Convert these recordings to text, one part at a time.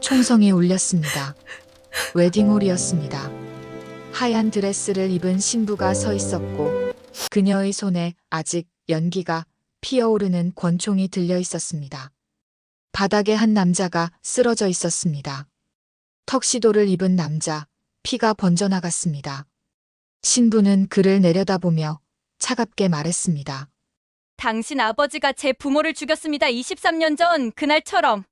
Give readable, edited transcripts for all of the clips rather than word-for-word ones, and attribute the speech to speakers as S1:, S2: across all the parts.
S1: 총성이 울렸습니다. 웨딩홀이었습니다. 하얀 드레스를 입은 신부가 서 있었고 그녀의 손에 아직 연기가 피어오르는 권총이 들려 있었습니다. 바닥에 한 남자가 쓰러져 있었습니다. 턱시도를 입은 남자, 피가 번져나갔습니다. 신부는 그를 내려다보며 차갑게 말했습니다.
S2: 당신 아버지가 제 부모를 죽였습니다. 23년 전 그날처럼.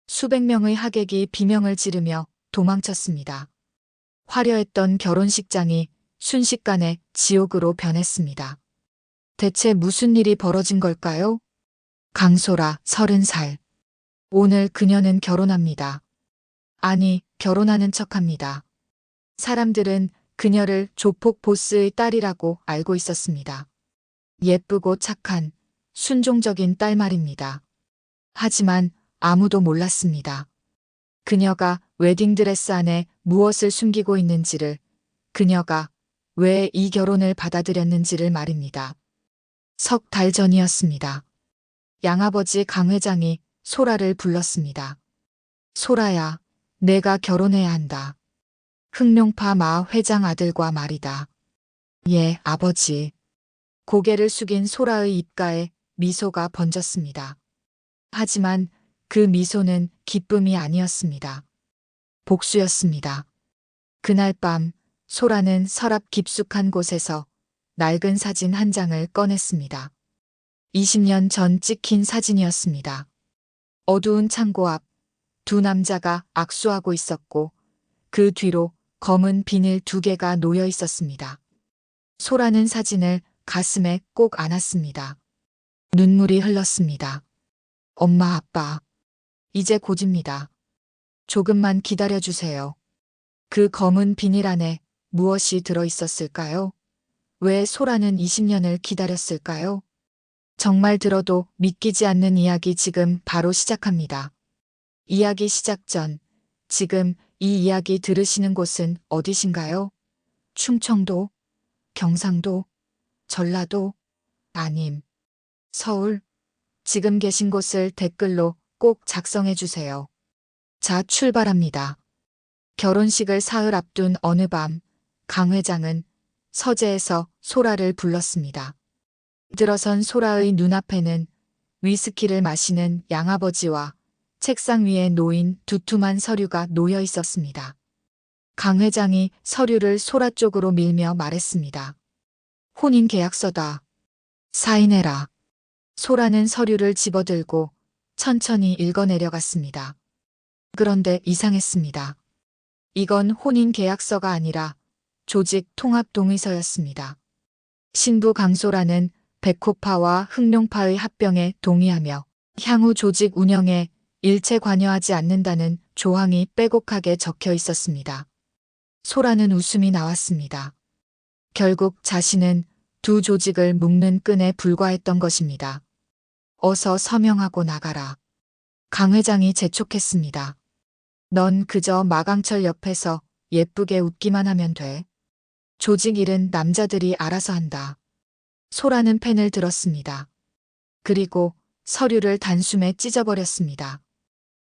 S1: 수백 명의 하객이 비명을 지르며 도망쳤습니다. 화려했던 결혼식장이 순식간에 지옥으로 변했습니다. 대체 무슨 일이 벌어진 걸까요? 강소라 30살. 오늘 그녀는 결혼합니다. 아니, 결혼하는 척합니다. 사람들은 그녀를 조폭 보스의 딸이라고 알고 있었습니다. 예쁘고 착한, 순종적인 딸 말입니다. 하지만 아무도 몰랐습니다. 그녀가 웨딩드레스 안에 무엇을 숨기고 있는지를, 그녀가 왜 이 결혼을 받아들였는지를 말입니다. 석 달 전이었습니다. 양아버지 강 회장이 소라를 불렀습니다. 소라야, 내가 결혼해야 한다. 흑룡파 마 회장 아들과 말이다. 예, 아버지. 고개를 숙인 소라의 입가에 미소가 번졌습니다. 하지만 그 미소는 기쁨이 아니었습니다. 복수였습니다. 그날 밤 소라는 서랍 깊숙한 곳에서 낡은 사진 한 장을 꺼냈습니다. 20년 전 찍힌 사진이었습니다. 어두운 창고 앞 두 남자가 악수하고 있었고 그 뒤로 검은 비닐 2개가 놓여 있었습니다. 소라는 사진을 가슴에 꼭 안았습니다. 눈물이 흘렀습니다. 엄마, 아빠, 이제 곧입니다. 조금만 기다려주세요. 그 검은 비닐 안에 무엇이 들어있었을까요? 왜 소라는 20년을 기다렸을까요? 정말 들어도 믿기지 않는 이야기 지금 바로 시작합니다. 이야기 시작 전, 지금 이 이야기 들으시는 곳은 어디신가요? 충청도, 경상도, 전라도, 아님, 서울, 지금 계신 곳을 댓글로 꼭 작성해 주세요. 자, 출발합니다. 결혼식을 사흘 앞둔 어느 밤, 강 회장은 서재에서 소라를 불렀습니다. 들어선 소라의 눈앞에는 위스키를 마시는 양아버지와 책상 위에 놓인 두툼한 서류가 놓여 있었습니다. 강 회장이 서류를 소라 쪽으로 밀며 말했습니다. 혼인 계약서다. 사인해라. 소라는 서류를 집어들고 천천히 읽어내려갔습니다. 그런데 이상했습니다. 이건 혼인 계약서가 아니라 조직 통합 동의서였습니다. 신부 강소라는 백호파와 흑룡파의 합병에 동의하며 향후 조직 운영에 일체 관여하지 않는다는 조항이 빼곡하게 적혀 있었습니다. 소라는 웃음이 나왔습니다. 결국 자신은 두 조직을 묶는 끈에 불과했던 것입니다. 어서 서명하고 나가라. 강 회장이 재촉했습니다. 넌 그저 마강철 옆에서 예쁘게 웃기만 하면 돼. 조직 일은 남자들이 알아서 한다. 소라는 펜을 들었습니다. 그리고 서류를 단숨에 찢어버렸습니다.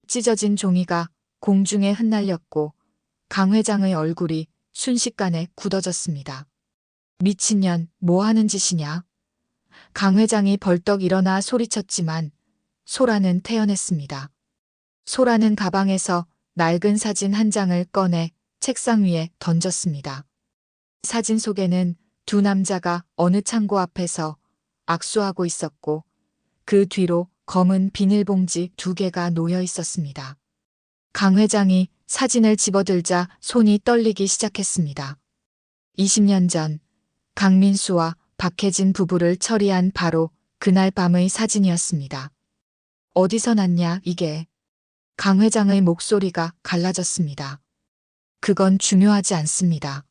S1: 찢어진 종이가 공중에 흩날렸고 강 회장의 얼굴이 순식간에 굳어졌습니다. 미친년, 뭐 하는 짓이냐? 강 회장이 벌떡 일어나 소리쳤지만 소라는 태연했습니다. 소라는 가방에서 낡은 사진 한 장을 꺼내 책상 위에 던졌습니다. 사진 속에는 두 남자가 어느 창고 앞에서 악수하고 있었고 그 뒤로 검은 비닐봉지 2개가 놓여 있었습니다. 강 회장이 사진을 집어들자 손이 떨리기 시작했습니다. 20년 전 강민수와 박혜진 부부를 처리한 바로 그날 밤의 사진이었습니다. 어디서 났냐 이게? 강 회장의 목소리가 갈라졌습니다. 그건 중요하지 않습니다.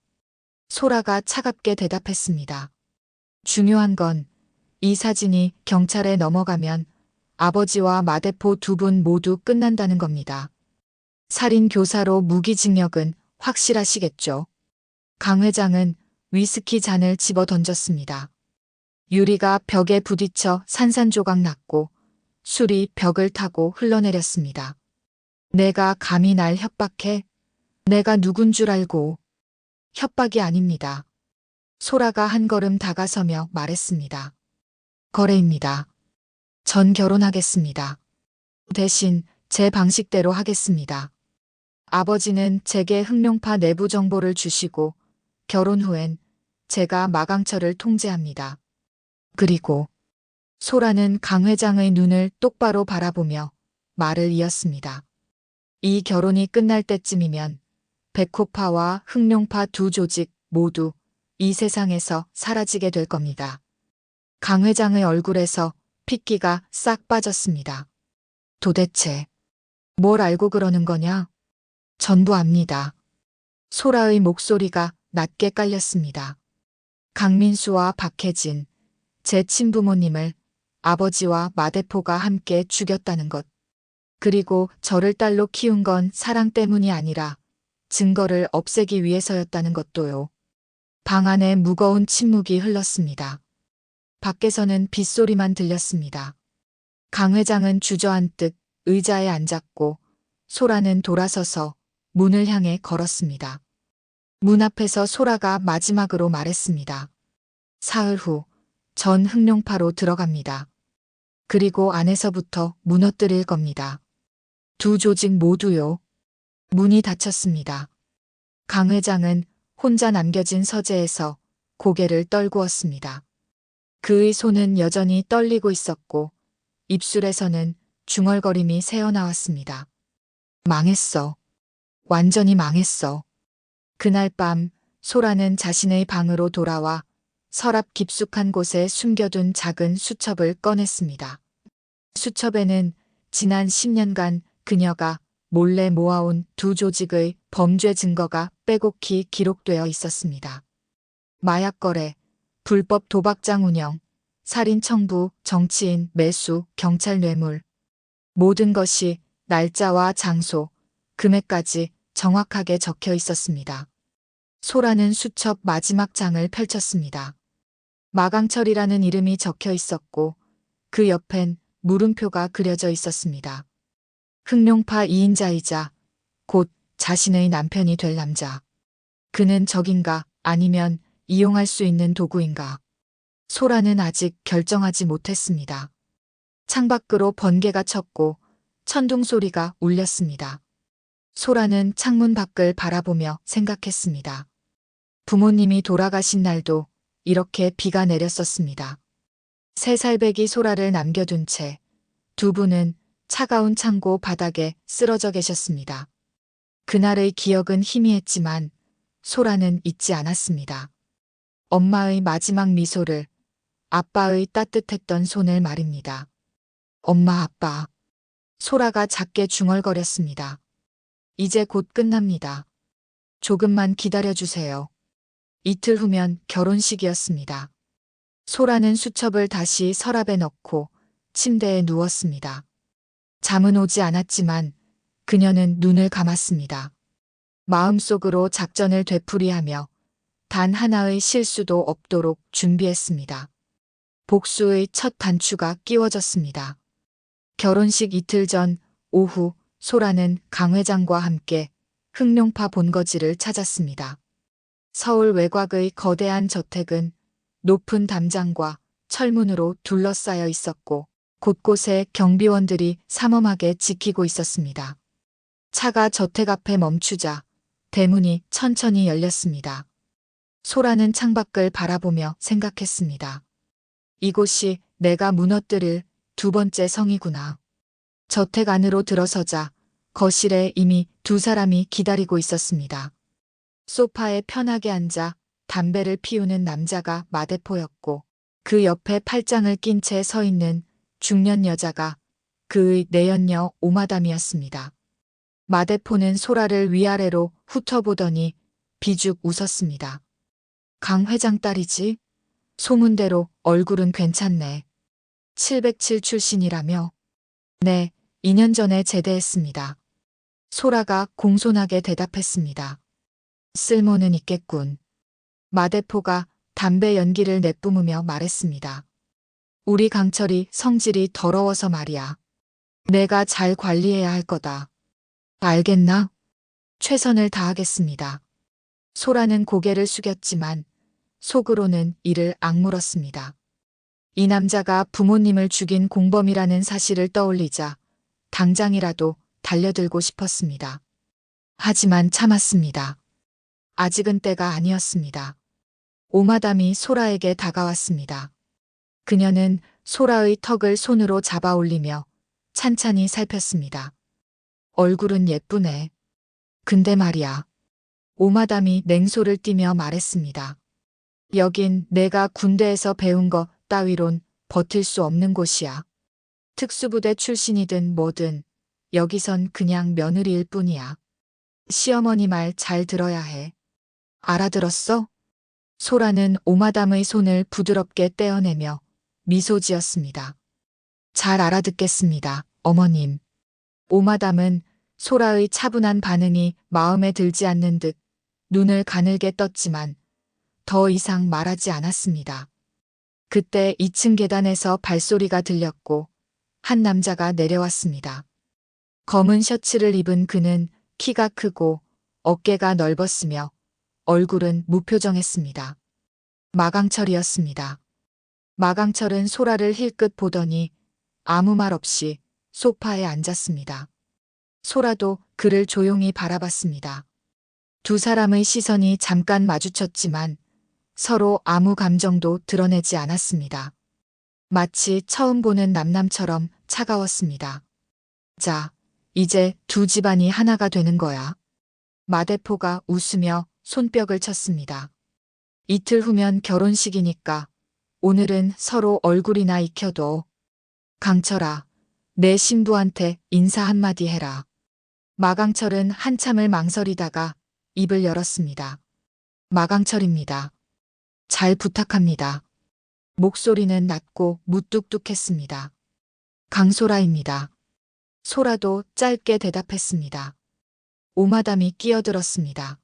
S1: 소라가 차갑게 대답했습니다. 중요한 건 이 사진이 경찰에 넘어가면 아버지와 마대포 2분 모두 끝난다는 겁니다. 살인 교사로 무기징역은 확실하시겠죠? 강 회장은 위스키 잔을 집어 던졌습니다. 유리가 벽에 부딪혀 산산조각 났고 술이 벽을 타고 흘러내렸습니다. 내가 감히 날 협박해? 내가 누군 줄 알고. 협박이 아닙니다. 소라가 한 걸음 다가서며 말했습니다. 거래입니다. 전 결혼하겠습니다. 대신 제 방식대로 하겠습니다. 아버지는 제게 흑룡파 내부 정보를 주시고 결혼 후엔 제가 마강철을 통제합니다. 그리고 소라는 강 회장의 눈을 똑바로 바라보며 말을 이었습니다. 이 결혼이 끝날 때쯤이면 백호파와 흑룡파 두 조직 모두 이 세상에서 사라지게 될 겁니다. 강 회장의 얼굴에서 핏기가 싹 빠졌습니다. 도대체 뭘 알고 그러는 거냐? 전부 압니다. 소라의 목소리가 낮게 깔렸습니다. 강민수와 박혜진, 제 친부모님을 아버지와 마대포가 함께 죽였다는 것. 그리고 저를 딸로 키운 건 사랑 때문이 아니라 증거를 없애기 위해서였다는 것도요. 방 안에 무거운 침묵이 흘렀습니다. 밖에서는 빗소리만 들렸습니다. 강 회장은 주저앉듯 의자에 앉았고 소라는 돌아서서 문을 향해 걸었습니다. 문 앞에서 소라가 마지막으로 말했습니다. 사흘 후 전 흑룡파로 들어갑니다. 그리고 안에서부터 무너뜨릴 겁니다. 두 조직 모두요. 문이 닫혔습니다. 강 회장은 혼자 남겨진 서재에서 고개를 떨구었습니다. 그의 손은 여전히 떨리고 있었고 입술에서는 중얼거림이 새어나왔습니다. 망했어. 완전히 망했어. 그날 밤 소라는 자신의 방으로 돌아와 서랍 깊숙한 곳에 숨겨둔 작은 수첩을 꺼냈습니다. 수첩에는 지난 10년간 그녀가 몰래 모아온 두 조직의 범죄 증거가 빼곡히 기록되어 있었습니다. 마약 거래, 불법 도박장 운영, 살인 청부, 정치인 매수, 경찰 뇌물. 모든 것이 날짜와 장소, 금액까지 정확하게 적혀 있었습니다. 소라는 수첩 마지막 장을 펼쳤습니다. 마강철이라는 이름이 적혀 있었고 그 옆엔 물음표가 그려져 있었습니다. 흑룡파 2인자이자 곧 자신의 남편이 될 남자. 그는 적인가 아니면 이용할 수 있는 도구인가. 소라는 아직 결정하지 못했습니다. 창밖으로 번개가 쳤고 천둥 소리가 울렸습니다. 소라는 창문 밖을 바라보며 생각했습니다. 부모님이 돌아가신 날도 이렇게 비가 내렸었습니다. 3살배기 소라를 남겨둔 채 두 분은 차가운 창고 바닥에 쓰러져 계셨습니다. 그날의 기억은 희미했지만 소라는 잊지 않았습니다. 엄마의 마지막 미소를, 아빠의 따뜻했던 손을 말입니다. 엄마, 아빠. 소라가 작게 중얼거렸습니다. 이제 곧 끝납니다. 조금만 기다려주세요. 이틀 후면 결혼식이었습니다. 소라는 수첩을 다시 서랍에 넣고 침대에 누웠습니다. 잠은 오지 않았지만 그녀는 눈을 감았습니다. 마음속으로 작전을 되풀이하며 단 하나의 실수도 없도록 준비했습니다. 복수의 첫 단추가 끼워졌습니다. 결혼식 이틀 전 오후 소라는 강 회장과 함께 흑룡파 본거지를 찾았습니다. 서울 외곽의 거대한 저택은 높은 담장과 철문으로 둘러싸여 있었고 곳곳에 경비원들이 삼엄하게 지키고 있었습니다. 차가 저택 앞에 멈추자 대문이 천천히 열렸습니다. 소라는 창밖을 바라보며 생각했습니다. 이곳이 내가 무너뜨릴 두 번째 성이구나. 저택 안으로 들어서자 거실에 이미 두 사람이 기다리고 있었습니다. 소파에 편하게 앉아 담배를 피우는 남자가 마대포였고 그 옆에 팔짱을 낀 채 서 있는 중년 여자가 그의 내연녀 오마담이었습니다. 마대포는 소라를 위아래로 훑어보더니 비죽 웃었습니다. 강 회장 딸이지? 소문대로 얼굴은 괜찮네. 707 출신이라며? 네, 2년 전에 제대했습니다. 소라가 공손하게 대답했습니다. 쓸모는 있겠군. 마대포가 담배 연기를 내뿜으며 말했습니다. 우리 강철이 성질이 더러워서 말이야. 내가 잘 관리해야 할 거다. 알겠나? 최선을 다하겠습니다. 소라는 고개를 숙였지만 속으로는 이를 악물었습니다. 이 남자가 부모님을 죽인 공범이라는 사실을 떠올리자 당장이라도 달려들고 싶었습니다. 하지만 참았습니다. 아직은 때가 아니었습니다. 오마담이 소라에게 다가왔습니다. 그녀는 소라의 턱을 손으로 잡아 올리며 찬찬히 살폈습니다. 얼굴은 예쁘네. 근데 말이야. 오마담이 냉소를 띠며 말했습니다. 여긴 내가 군대에서 배운 거 따위론 버틸 수 없는 곳이야. 특수부대 출신이든 뭐든 여기선 그냥 며느리일 뿐이야. 시어머니 말 잘 들어야 해. 알아들었어? 소라는 오마담의 손을 부드럽게 떼어내며 미소 지었습니다. 잘 알아듣겠습니다, 어머님. 오마담은 소라의 차분한 반응이 마음에 들지 않는 듯 눈을 가늘게 떴지만 더 이상 말하지 않았습니다. 그때 2층 계단에서 발소리가 들렸고 한 남자가 내려왔습니다. 검은 셔츠를 입은 그는 키가 크고 어깨가 넓었으며 얼굴은 무표정했습니다. 마강철이었습니다. 마강철은 소라를 힐끗 보더니 아무 말 없이 소파에 앉았습니다. 소라도 그를 조용히 바라봤습니다. 두 사람의 시선이 잠깐 마주쳤지만 서로 아무 감정도 드러내지 않았습니다. 마치 처음 보는 남남처럼 차가웠습니다. 자, 이제 두 집안이 하나가 되는 거야. 마대포가 웃으며 손뼉을 쳤습니다. 이틀 후면 결혼식이니까 오늘은 서로 얼굴이나 익혀도. 강철아, 내 신부한테 인사 한마디 해라. 마강철은 한참을 망설이다가 입을 열었습니다. 마강철입니다. 잘 부탁합니다. 목소리는 낮고 무뚝뚝했습니다. 강소라입니다. 소라도 짧게 대답했습니다. 오마담이 끼어들었습니다.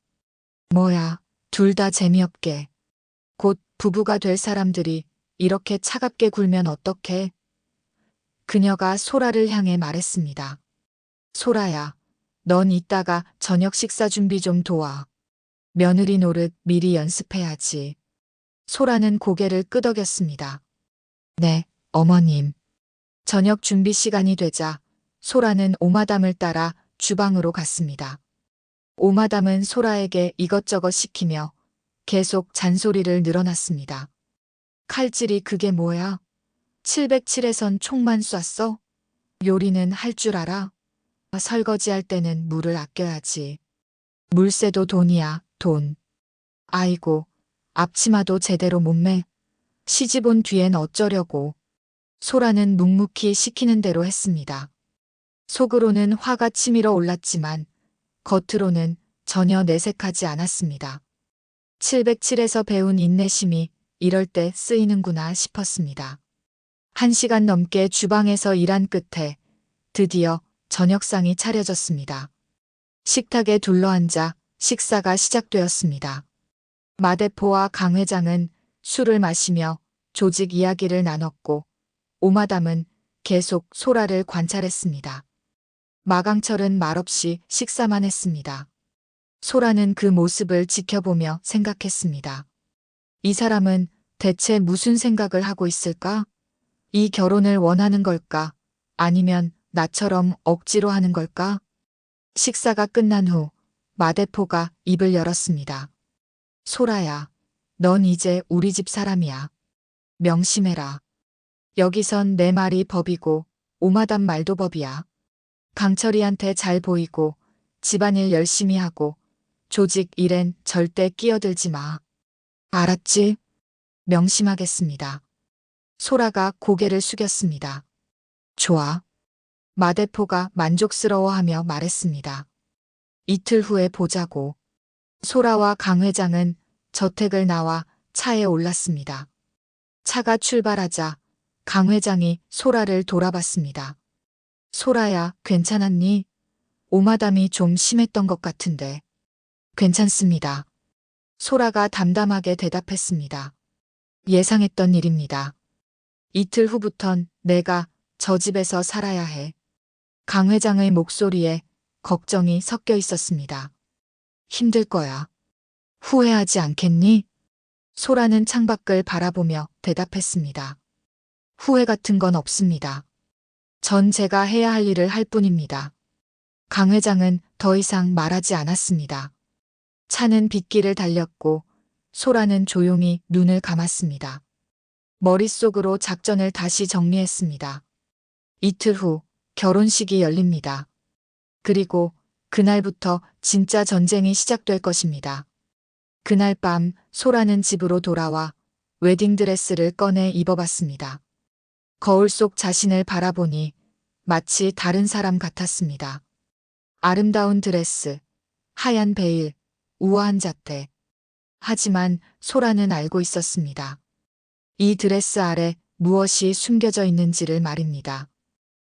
S1: 뭐야, 둘 다 재미없게. 곧 부부가 될 사람들이 이렇게 차갑게 굴면 어떡해? 그녀가 소라를 향해 말했습니다. 소라야, 넌 이따가 저녁 식사 준비 좀 도와. 며느리 노릇 미리 연습해야지. 소라는 고개를 끄덕였습니다. 네, 어머님. 저녁 준비 시간이 되자 소라는 오마담을 따라 주방으로 갔습니다. 오마담은 소라에게 이것저것 시키며 계속 잔소리를 늘어놨습니다. 칼질이 그게 뭐야? 707에선 총만 쐈어? 요리는 할 줄 알아? 설거지할 때는 물을 아껴야지. 물세도 돈이야, 돈. 아이고, 앞치마도 제대로 못 매. 시집 온 뒤엔 어쩌려고. 소라는 묵묵히 시키는 대로 했습니다. 속으로는 화가 치밀어 올랐지만 겉으로는 전혀 내색하지 않았습니다. 707에서 배운 인내심이 이럴 때 쓰이는구나 싶었습니다. 1시간 넘게 주방에서 일한 끝에 드디어 저녁상이 차려졌습니다. 식탁에 둘러앉아 식사가 시작되었습니다. 마대포와 강 회장은 술을 마시며 조직 이야기를 나눴고 오마담은 계속 소라를 관찰했습니다. 마강철은 말없이 식사만 했습니다. 소라는 그 모습을 지켜보며 생각했습니다. 이 사람은 대체 무슨 생각을 하고 있을까? 이 결혼을 원하는 걸까? 아니면 나처럼 억지로 하는 걸까? 식사가 끝난 후 마대포가 입을 열었습니다. 소라야, 넌 이제 우리 집 사람이야. 명심해라. 여기선 내 말이 법이고 오마담 말도 법이야. 강철이한테 잘 보이고 집안일 열심히 하고 조직 일엔 절대 끼어들지 마. 알았지? 명심하겠습니다. 소라가 고개를 숙였습니다. 좋아. 마대포가 만족스러워하며 말했습니다. 이틀 후에 보자고. 소라와 강 회장은 저택을 나와 차에 올랐습니다. 차가 출발하자 강 회장이 소라를 돌아봤습니다. 소라야, 괜찮았니? 오마담이 좀 심했던 것 같은데. 괜찮습니다. 소라가 담담하게 대답했습니다. 예상했던 일입니다. 이틀 후부턴 내가 저 집에서 살아야 해. 강 회장의 목소리에 걱정이 섞여 있었습니다. 힘들 거야. 후회하지 않겠니? 소라는 창밖을 바라보며 대답했습니다. 후회 같은 건 없습니다. 전 제가 해야 할 일을 할 뿐입니다. 강 회장은 더 이상 말하지 않았습니다. 차는 빗길을 달렸고 소라는 조용히 눈을 감았습니다. 머릿속으로 작전을 다시 정리했습니다. 이틀 후 결혼식이 열립니다. 그리고 그날부터 진짜 전쟁이 시작될 것입니다. 그날 밤 소라는 집으로 돌아와 웨딩드레스를 꺼내 입어봤습니다. 거울 속 자신을 바라보니 마치 다른 사람 같았습니다. 아름다운 드레스, 하얀 베일, 우아한 자태. 하지만 소라는 알고 있었습니다. 이 드레스 아래 무엇이 숨겨져 있는지를 말입니다.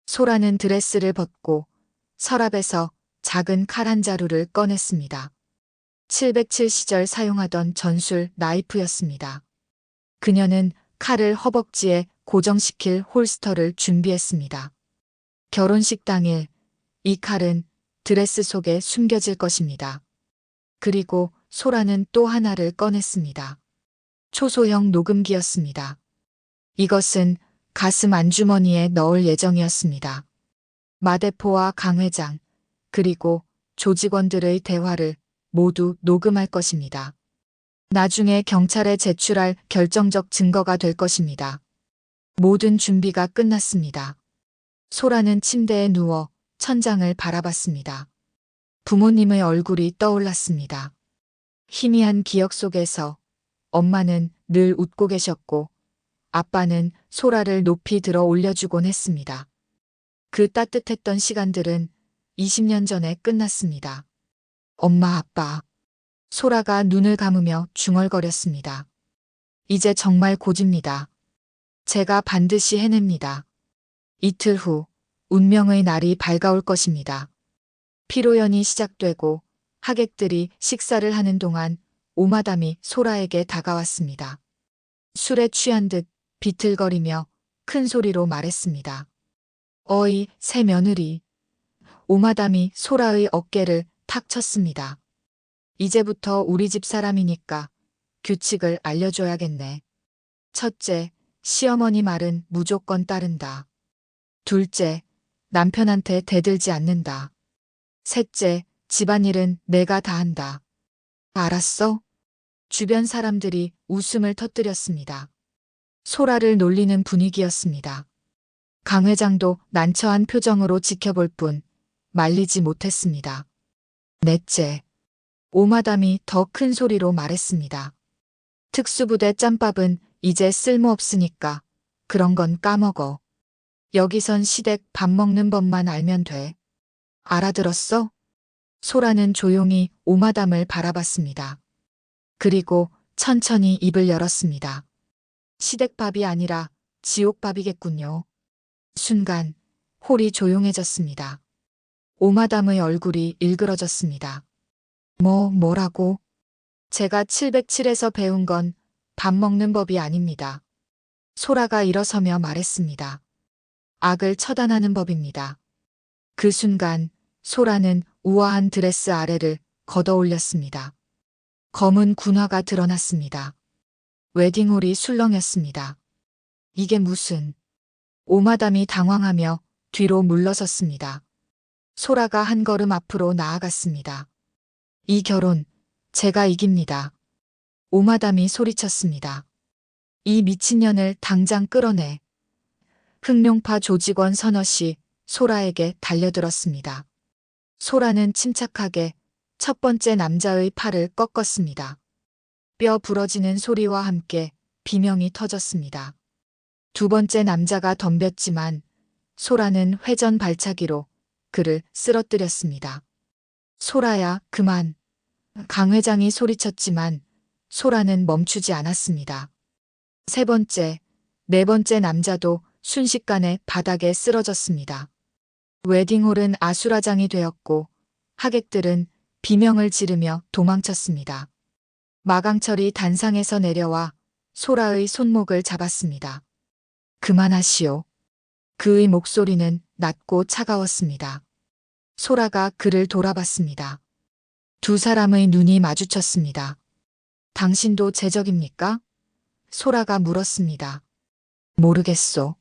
S1: 소라는 드레스를 벗고 서랍에서 작은 칼 한 자루를 꺼냈습니다. 707 시절 사용하던 전술 나이프였습니다. 그녀는 칼을 허벅지에 고정시킬 홀스터를 준비했습니다. 결혼식 당일 이 칼은 드레스 속에 숨겨질 것입니다. 그리고 소라는 또 하나를 꺼냈습니다. 초소형 녹음기였습니다. 이것은 가슴 안주머니에 넣을 예정이었습니다. 마대포와 강 회장, 그리고 조직원들의 대화를 모두 녹음할 것입니다. 나중에 경찰에 제출할 결정적 증거가 될 것입니다. 모든 준비가 끝났습니다. 소라는 침대에 누워 천장을 바라봤습니다. 부모님의 얼굴이 떠올랐습니다. 희미한 기억 속에서 엄마는 늘 웃고 계셨고 아빠는 소라를 높이 들어 올려주곤 했습니다. 그 따뜻했던 시간들은 20년 전에 끝났습니다. 엄마, 아빠. 소라가 눈을 감으며 중얼거렸습니다. 이제 정말 고집니다. 제가 반드시 해냅니다. 이틀 후 운명의 날이 밝아올 것입니다. 피로연이 시작되고 하객들이 식사를 하는 동안 오마담이 소라에게 다가왔습니다. 술에 취한 듯 비틀거리며 큰 소리로 말했습니다. 어이, 새 며느리. 오마담이 소라의 어깨를 탁 쳤습니다. 이제부터 우리 집 사람이니까 규칙을 알려줘야겠네. 첫째, 시어머니 말은 무조건 따른다. 둘째, 남편한테 대들지 않는다. 셋째, 집안일은 내가 다 한다. 알았어? 주변 사람들이 웃음을 터뜨렸습니다. 소라를 놀리는 분위기였습니다. 강 회장도 난처한 표정으로 지켜볼 뿐 말리지 못했습니다. 넷째, 오마담이 더 큰 소리로 말했습니다. 특수부대 짬밥은 이제 쓸모없으니까 그런 건 까먹어. 여기선 시댁 밥 먹는 법만 알면 돼. 알아들었어? 소라는 조용히 오마담을 바라봤습니다. 그리고 천천히 입을 열었습니다. 시댁밥이 아니라 지옥밥이겠군요. 순간 홀이 조용해졌습니다. 오마담의 얼굴이 일그러졌습니다. 뭐라고? 제가 707에서 배운 건 밥 먹는 법이 아닙니다. 소라가 일어서며 말했습니다. 악을 처단하는 법입니다. 그 순간 소라는 우아한 드레스 아래를 걷어 올렸습니다. 검은 군화가 드러났습니다. 웨딩홀이 술렁였습니다. 이게 무슨... 오마담이 당황하며 뒤로 물러섰습니다. 소라가 한 걸음 앞으로 나아갔습니다. 이 결혼 제가 이깁니다. 오마담이 소리쳤습니다. 이 미친년을 당장 끌어내. 흑룡파 조직원 서너시 소라에게 달려들었습니다. 소라는 침착하게 첫 번째 남자의 팔을 꺾었습니다. 뼈 부러지는 소리와 함께 비명이 터졌습니다. 두 번째 남자가 덤볐지만 소라는 회전 발차기로 그를 쓰러뜨렸습니다. 소라야, 그만. 강 회장이 소리쳤지만 소라는 멈추지 않았습니다. 세 번째, 네 번째 남자도 순식간에 바닥에 쓰러졌습니다. 웨딩홀은 아수라장이 되었고 하객들은 비명을 지르며 도망쳤습니다. 마강철이 단상에서 내려와 소라의 손목을 잡았습니다. 그만하시오. 그의 목소리는 낮고 차가웠습니다. 소라가 그를 돌아봤습니다. 두 사람의 눈이 마주쳤습니다. 당신도 제적입니까? 소라가 물었습니다. 모르겠소.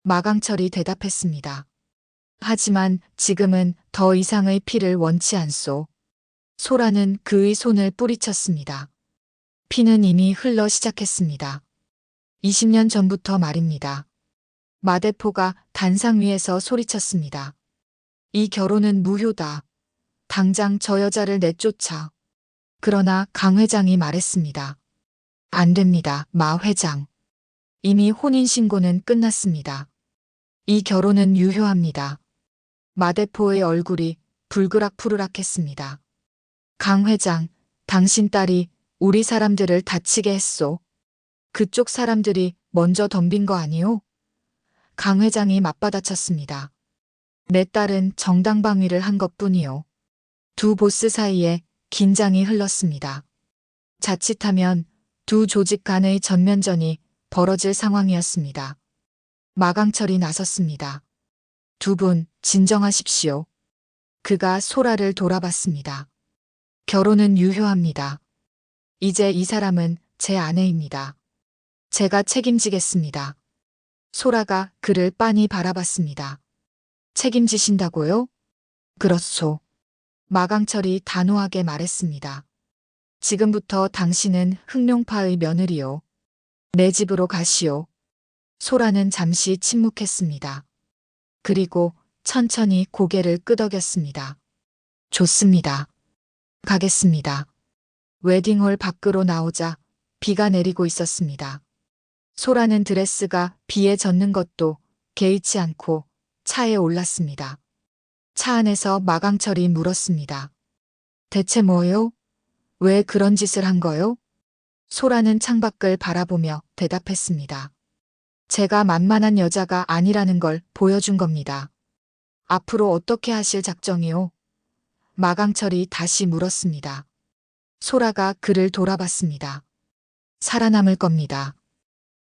S1: 마강철이 대답했습니다. 하지만 지금은 더 이상의 피를 원치 않소. 소라는 그의 손을 뿌리쳤습니다. 피는 이미 흘러 시작했습니다. 20년 전부터 말입니다. 마대포가 단상 위에서 소리쳤습니다. 이 결혼은 무효다. 당장 저 여자를 내쫓아. 그러나 강 회장이 말했습니다. 안 됩니다, 마 회장. 이미 혼인신고는 끝났습니다. 이 결혼은 유효합니다. 마대포의 얼굴이 불그락푸르락했습니다. 강 회장, 당신 딸이 우리 사람들을 다치게 했소. 그쪽 사람들이 먼저 덤빈 거 아니오? 강 회장이 맞받아쳤습니다. 내 딸은 정당방위를 한 것뿐이오. 두 보스 사이에 긴장이 흘렀습니다. 자칫하면 두 조직 간의 전면전이 벌어질 상황이었습니다. 마강철이 나섰습니다. 두 분 진정하십시오. 그가 소라를 돌아봤습니다. 결혼은 유효합니다. 이제 이 사람은 제 아내입니다. 제가 책임지겠습니다. 소라가 그를 빤히 바라봤습니다. 책임지신다고요? 그렇소. 마강철이 단호하게 말했습니다. 지금부터 당신은 흑룡파의 며느리요. 내 집으로 가시오. 소라는 잠시 침묵했습니다. 그리고 천천히 고개를 끄덕였습니다. 좋습니다. 가겠습니다. 웨딩홀 밖으로 나오자 비가 내리고 있었습니다. 소라는 드레스가 비에 젖는 것도 개의치 않고 차에 올랐습니다. 차 안에서 마강철이 물었습니다. 대체 뭐요? 왜 그런 짓을 한 거요? 소라는 창밖을 바라보며 대답했습니다. 제가 만만한 여자가 아니라는 걸 보여준 겁니다. 앞으로 어떻게 하실 작정이요? 마강철이 다시 물었습니다. 소라가 그를 돌아봤습니다. 살아남을 겁니다.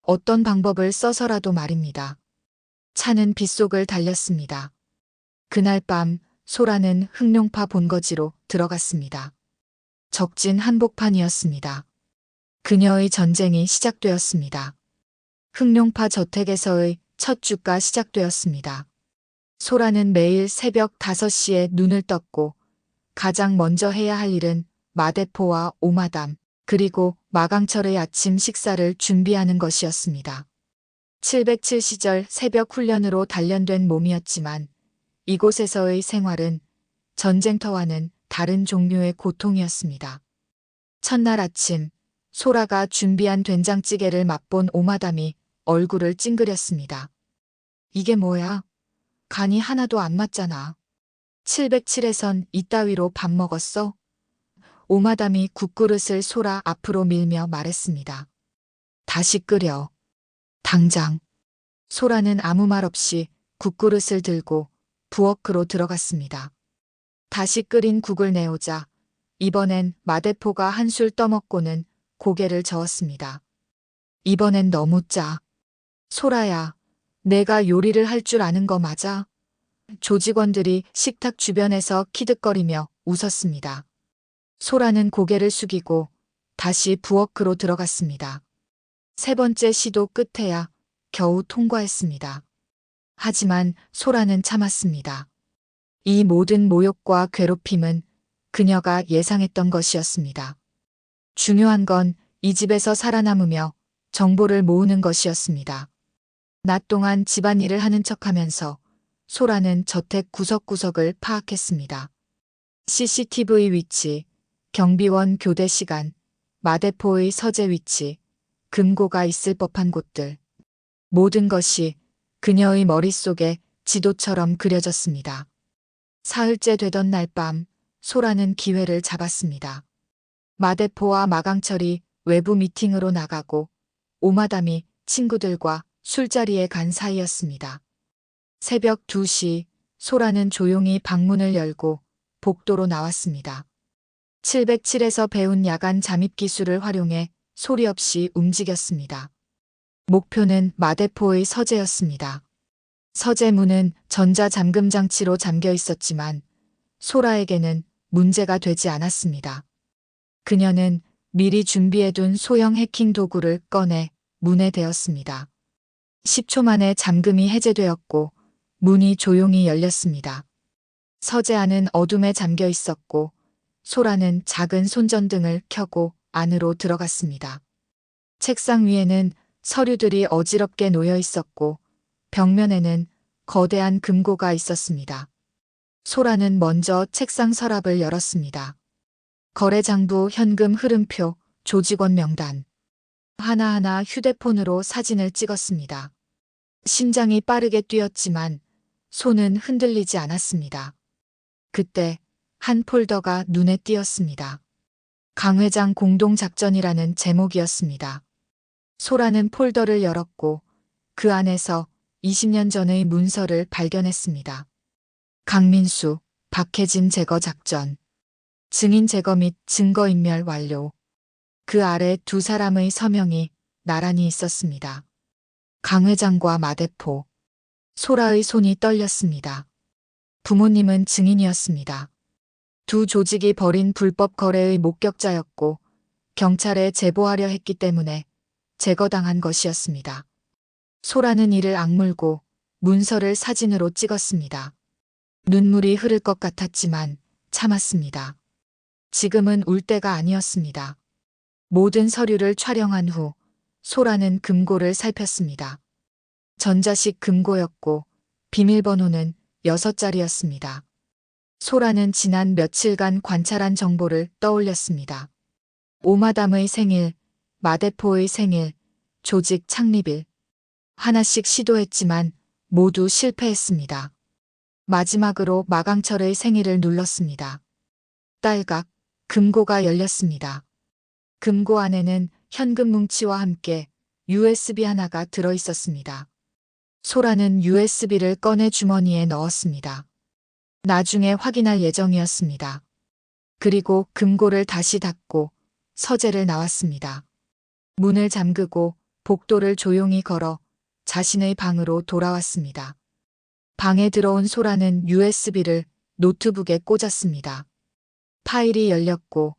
S1: 어떤 방법을 써서라도 말입니다. 차는 빗속을 달렸습니다. 그날 밤 소라는 흑룡파 본거지로 들어갔습니다. 적진 한복판이었습니다. 그녀의 전쟁이 시작되었습니다. 흑룡파 저택에서의 첫 주가 시작되었습니다. 소라는 매일 새벽 5시에 눈을 떴고 가장 먼저 해야 할 일은 마대포와 오마담 그리고 마강철의 아침 식사를 준비하는 것이었습니다. 707시절 새벽 훈련으로 단련된 몸이었지만 이곳에서의 생활은 전쟁터와는 다른 종류의 고통이었습니다. 첫날 아침 소라가 준비한 된장찌개를 맛본 오마담이 얼굴을 찡그렸습니다. 이게 뭐야? 간이 하나도 안 맞잖아. 707에선 이따위로 밥 먹었어? 오마담이 국그릇을 소라 앞으로 밀며 말했습니다. 다시 끓여. 당장. 소라는 아무 말 없이 국그릇을 들고 부엌으로 들어갔습니다. 다시 끓인 국을 내오자 이번엔 마대포가 한술 떠먹고는 고개를 저었습니다. 이번엔 너무 짜. 소라야, 내가 요리를 할 줄 아는 거 맞아? 조직원들이 식탁 주변에서 키득거리며 웃었습니다. 소라는 고개를 숙이고 다시 부엌으로 들어갔습니다. 세 번째 시도 끝에야 겨우 통과했습니다. 하지만 소라는 참았습니다. 이 모든 모욕과 괴롭힘은 그녀가 예상했던 것이었습니다. 중요한 건 이 집에서 살아남으며 정보를 모으는 것이었습니다. 낮 동안 집안일을 하는 척하면서 소라는 저택 구석구석을 파악했습니다. CCTV 위치, 경비원 교대 시간, 마대포의 서재 위치, 금고가 있을 법한 곳들. 모든 것이 그녀의 머릿속에 지도처럼 그려졌습니다. 사흘째 되던 날 밤 소라는 기회를 잡았습니다. 마대포와 마강철이 외부 미팅으로 나가고 오마담이 친구들과 술자리에 간 사이였습니다. 새벽 2시 소라는 조용히 방문을 열고 복도로 나왔습니다. 707에서 배운 야간 잠입 기술을 활용해 소리 없이 움직였습니다. 목표는 마대포의 서재였습니다. 서재 문은 전자 잠금 장치로 잠겨 있었지만 소라에게는 문제가 되지 않았습니다. 그녀는 미리 준비해둔 소형 해킹 도구를 꺼내 문에 대었습니다. 10초 만에 잠금이 해제되었고 문이 조용히 열렸습니다. 서재 안은 어둠에 잠겨 있었고 소라는 작은 손전등을 켜고 안으로 들어갔습니다. 책상 위에는 서류들이 어지럽게 놓여 있었고 벽면에는 거대한 금고가 있었습니다. 소라는 먼저 책상 서랍을 열었습니다. 거래장부, 현금 흐름표, 조직원 명단. 하나하나 휴대폰으로 사진을 찍었습니다. 심장이 빠르게 뛰었지만 손은 흔들리지 않았습니다. 그때 한 폴더가 눈에 띄었습니다. 강 회장 공동작전이라는 제목이었습니다. 소라는 폴더를 열었고 그 안에서 20년 전의 문서를 발견했습니다. 강민수, 박해진 제거 작전. 증인 제거 및 증거인멸 완료. 그 아래 두 사람의 서명이 나란히 있었습니다. 강 회장과 마대포. 소라의 손이 떨렸습니다. 부모님은 증인이었습니다. 두 조직이 벌인 불법 거래의 목격자였고 경찰에 제보하려 했기 때문에 제거당한 것이었습니다. 소라는 이를 악물고 문서를 사진으로 찍었습니다. 눈물이 흐를 것 같았지만 참았습니다. 지금은 울 때가 아니었습니다. 모든 서류를 촬영한 후 소라는 금고를 살폈습니다. 전자식 금고였고 비밀번호는 6자리였습니다. 소라는 지난 며칠간 관찰한 정보를 떠올렸습니다. 오마담의 생일, 마대포의 생일, 조직 창립일. 하나씩 시도했지만 모두 실패했습니다. 마지막으로 마강철의 생일을 눌렀습니다. 딸각, 금고가 열렸습니다. 금고 안에는 현금 뭉치와 함께 USB 하나가 들어 있었습니다. 소라는 USB를 꺼내 주머니에 넣었습니다. 나중에 확인할 예정이었습니다. 그리고 금고를 다시 닫고 서재를 나왔습니다. 문을 잠그고 복도를 조용히 걸어 자신의 방으로 돌아왔습니다. 방에 들어온 소라는 USB를 노트북에 꽂았습니다. 파일이 열렸고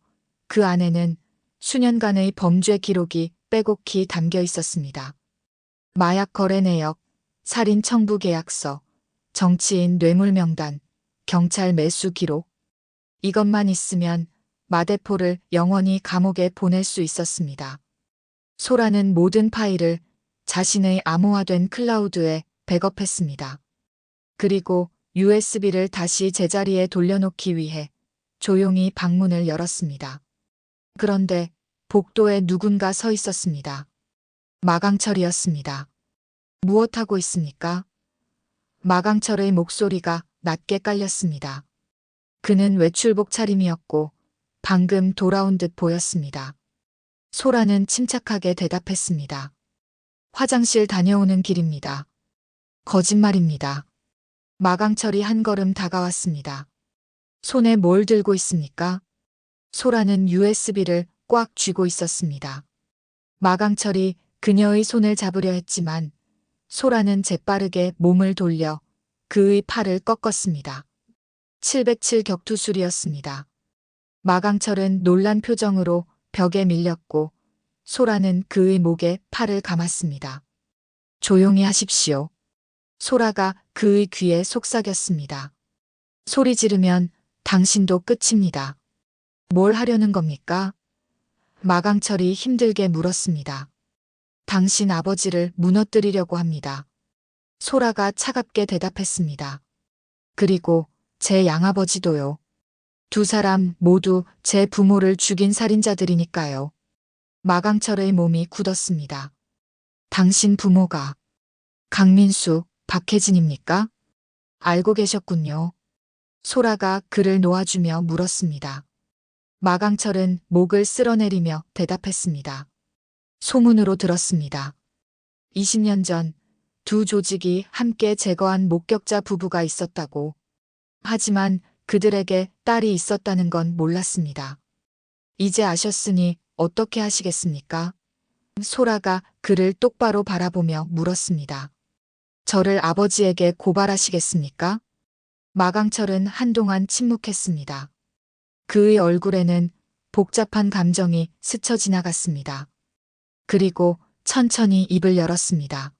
S1: 그 안에는 수년간의 범죄 기록이 빼곡히 담겨 있었습니다. 마약 거래 내역, 살인 청부 계약서, 정치인 뇌물 명단, 경찰 매수 기록. 이것만 있으면 마대포를 영원히 감옥에 보낼 수 있었습니다. 소라는 모든 파일을 자신의 암호화된 클라우드에 백업했습니다. 그리고 USB를 다시 제자리에 돌려놓기 위해 조용히 방문을 열었습니다. 그런데 복도에 누군가 서 있었습니다. 마강철이었습니다. 무엇하고 있습니까? 마강철의 목소리가 낮게 깔렸습니다. 그는 외출복 차림이었고 방금 돌아온 듯 보였습니다. 소라는 침착하게 대답했습니다. 화장실 다녀오는 길입니다. 거짓말입니다. 마강철이 한 걸음 다가왔습니다. 손에 뭘 들고 있습니까? 소라는 USB를 꽉 쥐고 있었습니다. 마강철이 그녀의 손을 잡으려 했지만 소라는 재빠르게 몸을 돌려 그의 팔을 꺾었습니다. 707 격투술이었습니다. 마강철은 놀란 표정으로 벽에 밀렸고 소라는 그의 목에 팔을 감았습니다. 조용히 하십시오. 소라가 그의 귀에 속삭였습니다. 소리 지르면 당신도 끝입니다. 뭘 하려는 겁니까? 마강철이 힘들게 물었습니다. 당신 아버지를 무너뜨리려고 합니다. 소라가 차갑게 대답했습니다. 그리고 제 양아버지도요. 두 사람 모두 제 부모를 죽인 살인자들이니까요. 마강철의 몸이 굳었습니다. 당신 부모가 강민수, 박혜진입니까? 알고 계셨군요. 소라가 그를 놓아주며 물었습니다. 마강철은 목을 쓸어내리며 대답했습니다. 소문으로 들었습니다. 20년 전 두 조직이 함께 제거한 목격자 부부가 있었다고. 하지만 그들에게 딸이 있었다는 건 몰랐습니다. 이제 아셨으니 어떻게 하시겠습니까? 소라가 그를 똑바로 바라보며 물었습니다. 저를 아버지에게 고발하시겠습니까? 마강철은 한동안 침묵했습니다. 그의 얼굴에는 복잡한 감정이 스쳐 지나갔습니다. 그리고 천천히 입을 열었습니다.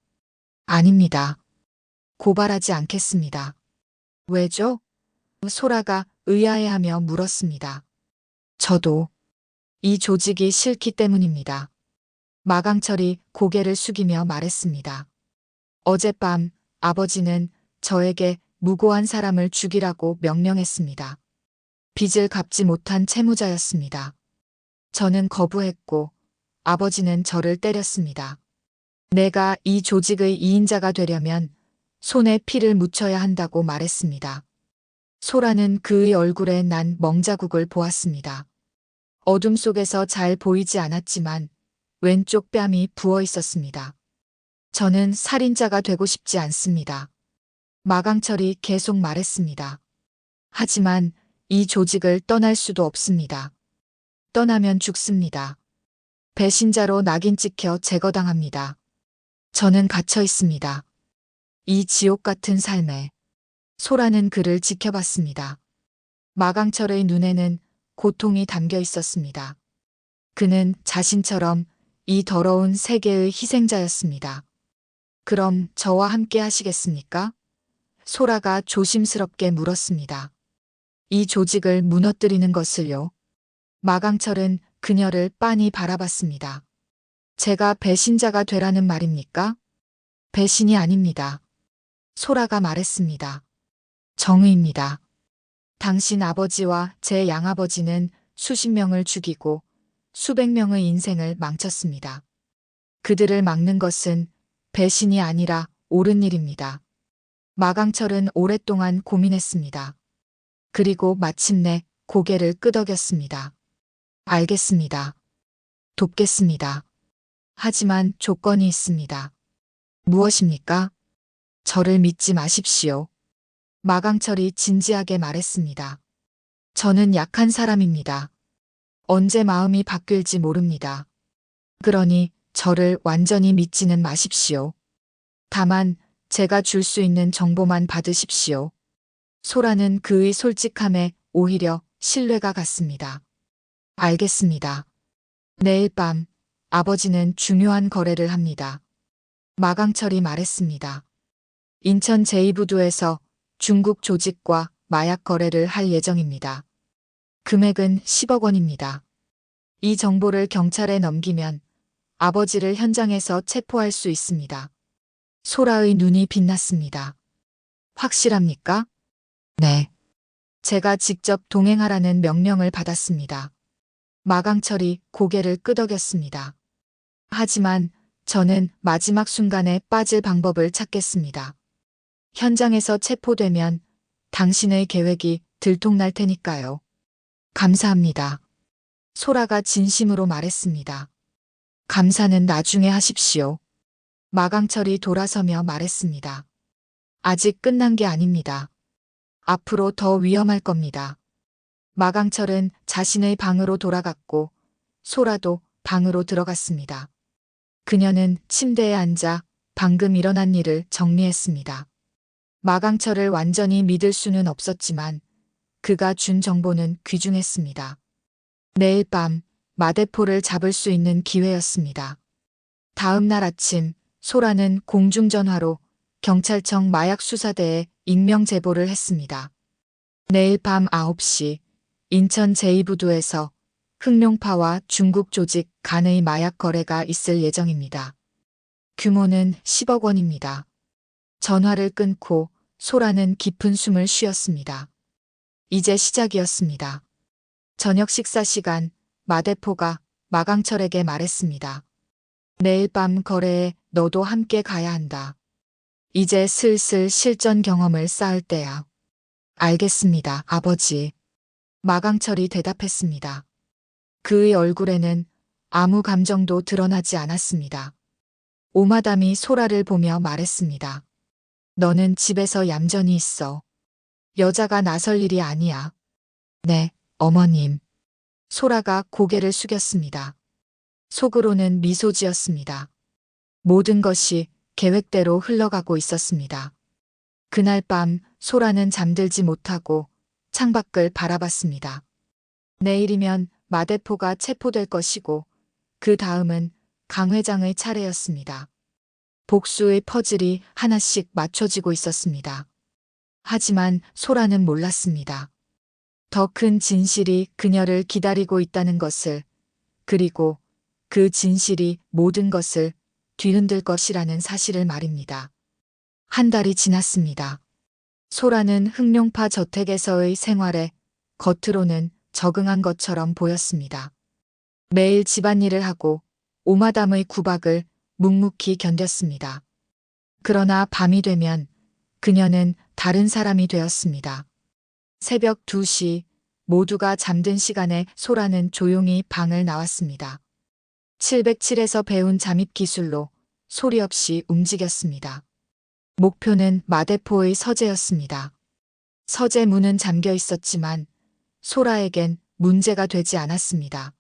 S1: 아닙니다. 고발하지 않겠습니다. 왜죠? 소라가 의아해하며 물었습니다. 저도 이 조직이 싫기 때문입니다. 마강철이 고개를 숙이며 말했습니다. 어젯밤 아버지는 저에게 무고한 사람을 죽이라고 명령했습니다. 빚을 갚지 못한 채무자였습니다. 저는 거부했고 아버지는 저를 때렸습니다. 내가 이 조직의 2인자가 되려면 손에 피를 묻혀야 한다고 말했습니다. 소라는 그의 얼굴에 난 멍자국을 보았습니다. 어둠 속에서 잘 보이지 않았지만 왼쪽 뺨이 부어 있었습니다. 저는 살인자가 되고 싶지 않습니다. 마강철이 계속 말했습니다. 하지만 이 조직을 떠날 수도 없습니다. 떠나면 죽습니다. 배신자로 낙인 찍혀 제거당합니다. 저는 갇혀 있습니다. 이 지옥 같은 삶에. 소라는 그를 지켜봤습니다. 마강철의 눈에는 고통이 담겨 있었습니다. 그는 자신처럼 이 더러운 세계의 희생자였습니다. 그럼 저와 함께 하시겠습니까? 소라가 조심스럽게 물었습니다. 이 조직을 무너뜨리는 것을요? 마강철은 그녀를 빤히 바라봤습니다. 제가 배신자가 되라는 말입니까? 배신이 아닙니다. 소라가 말했습니다. 정의입니다. 당신 아버지와 제 양아버지는 수십 명을 죽이고 수백 명의 인생을 망쳤습니다. 그들을 막는 것은 배신이 아니라 옳은 일입니다. 마강철은 오랫동안 고민했습니다. 그리고 마침내 고개를 끄덕였습니다. 알겠습니다. 돕겠습니다. 하지만 조건이 있습니다. 무엇입니까? 저를 믿지 마십시오. 마강철이 진지하게 말했습니다. 저는 약한 사람입니다. 언제 마음이 바뀔지 모릅니다. 그러니 저를 완전히 믿지는 마십시오. 다만 제가 줄 수 있는 정보만 받으십시오. 소라는 그의 솔직함에 오히려 신뢰가 갔습니다. 알겠습니다. 내일 밤 아버지는 중요한 거래를 합니다. 마강철이 말했습니다. 인천 제2부두에서 중국 조직과 마약 거래를 할 예정입니다. 금액은 10억 원입니다. 이 정보를 경찰에 넘기면 아버지를 현장에서 체포할 수 있습니다. 소라의 눈이 빛났습니다. 확실합니까? 네. 제가 직접 동행하라는 명령을 받았습니다. 마강철이 고개를 끄덕였습니다. 하지만 저는 마지막 순간에 빠질 방법을 찾겠습니다. 현장에서 체포되면 당신의 계획이 들통날 테니까요. 감사합니다. 소라가 진심으로 말했습니다. 감사는 나중에 하십시오. 마강철이 돌아서며 말했습니다. 아직 끝난 게 아닙니다. 앞으로 더 위험할 겁니다. 마강철은 자신의 방으로 돌아갔고 소라도 방으로 들어갔습니다. 그녀는 침대에 앉아 방금 일어난 일을 정리했습니다. 마강철을 완전히 믿을 수는 없었지만 그가 준 정보는 귀중했습니다. 내일 밤 마대포를 잡을 수 있는 기회였습니다. 다음 날 아침 소라는 공중전화로 경찰청 마약수사대에 익명 제보를 했습니다. 내일 밤 9시 인천 제2부두에서 흑룡파와 중국 조직 간의 마약 거래가 있을 예정입니다. 규모는 10억 원입니다. 전화를 끊고 소라는 깊은 숨을 쉬었습니다. 이제 시작이었습니다. 저녁 식사 시간 마대포가 마강철에게 말했습니다. 내일 밤 거래에 너도 함께 가야 한다. 이제 슬슬 실전 경험을 쌓을 때야. 알겠습니다, 아버지. 마강철이 대답했습니다. 그의 얼굴에는 아무 감정도 드러나지 않았습니다. 오마담이 소라를 보며 말했습니다. 너는 집에서 얌전히 있어. 여자가 나설 일이 아니야. 네, 어머님. 소라가 고개를 숙였습니다. 속으로는 미소 지었습니다. 모든 것이 계획대로 흘러가고 있었습니다. 그날 밤 소라는 잠들지 못하고 창밖을 바라봤습니다. 내일이면 마대포가 체포될 것이고 그 다음은 강 회장의 차례였습니다. 복수의 퍼즐이 하나씩 맞춰지고 있었습니다. 하지만 소라는 몰랐습니다. 더 큰 진실이 그녀를 기다리고 있다는 것을, 그리고 그 진실이 모든 것을 뒤흔들 것이라는 사실을 말입니다. 한 달이 지났습니다. 소라는 흑룡파 저택에서의 생활에 겉으로는 적응한 것처럼 보였습니다. 매일 집안일을 하고 오마담의 구박을 묵묵히 견뎠습니다. 그러나 밤이 되면 그녀는 다른 사람이 되었습니다. 새벽 2시 모두가 잠든 시간에 소라는 조용히 방을 나왔습니다. 707에서 배운 잠입 기술로 소리 없이 움직였습니다. 목표는 마대포의 서재였습니다. 서재 문은 잠겨 있었지만 소라에겐 문제가 되지 않았습니다.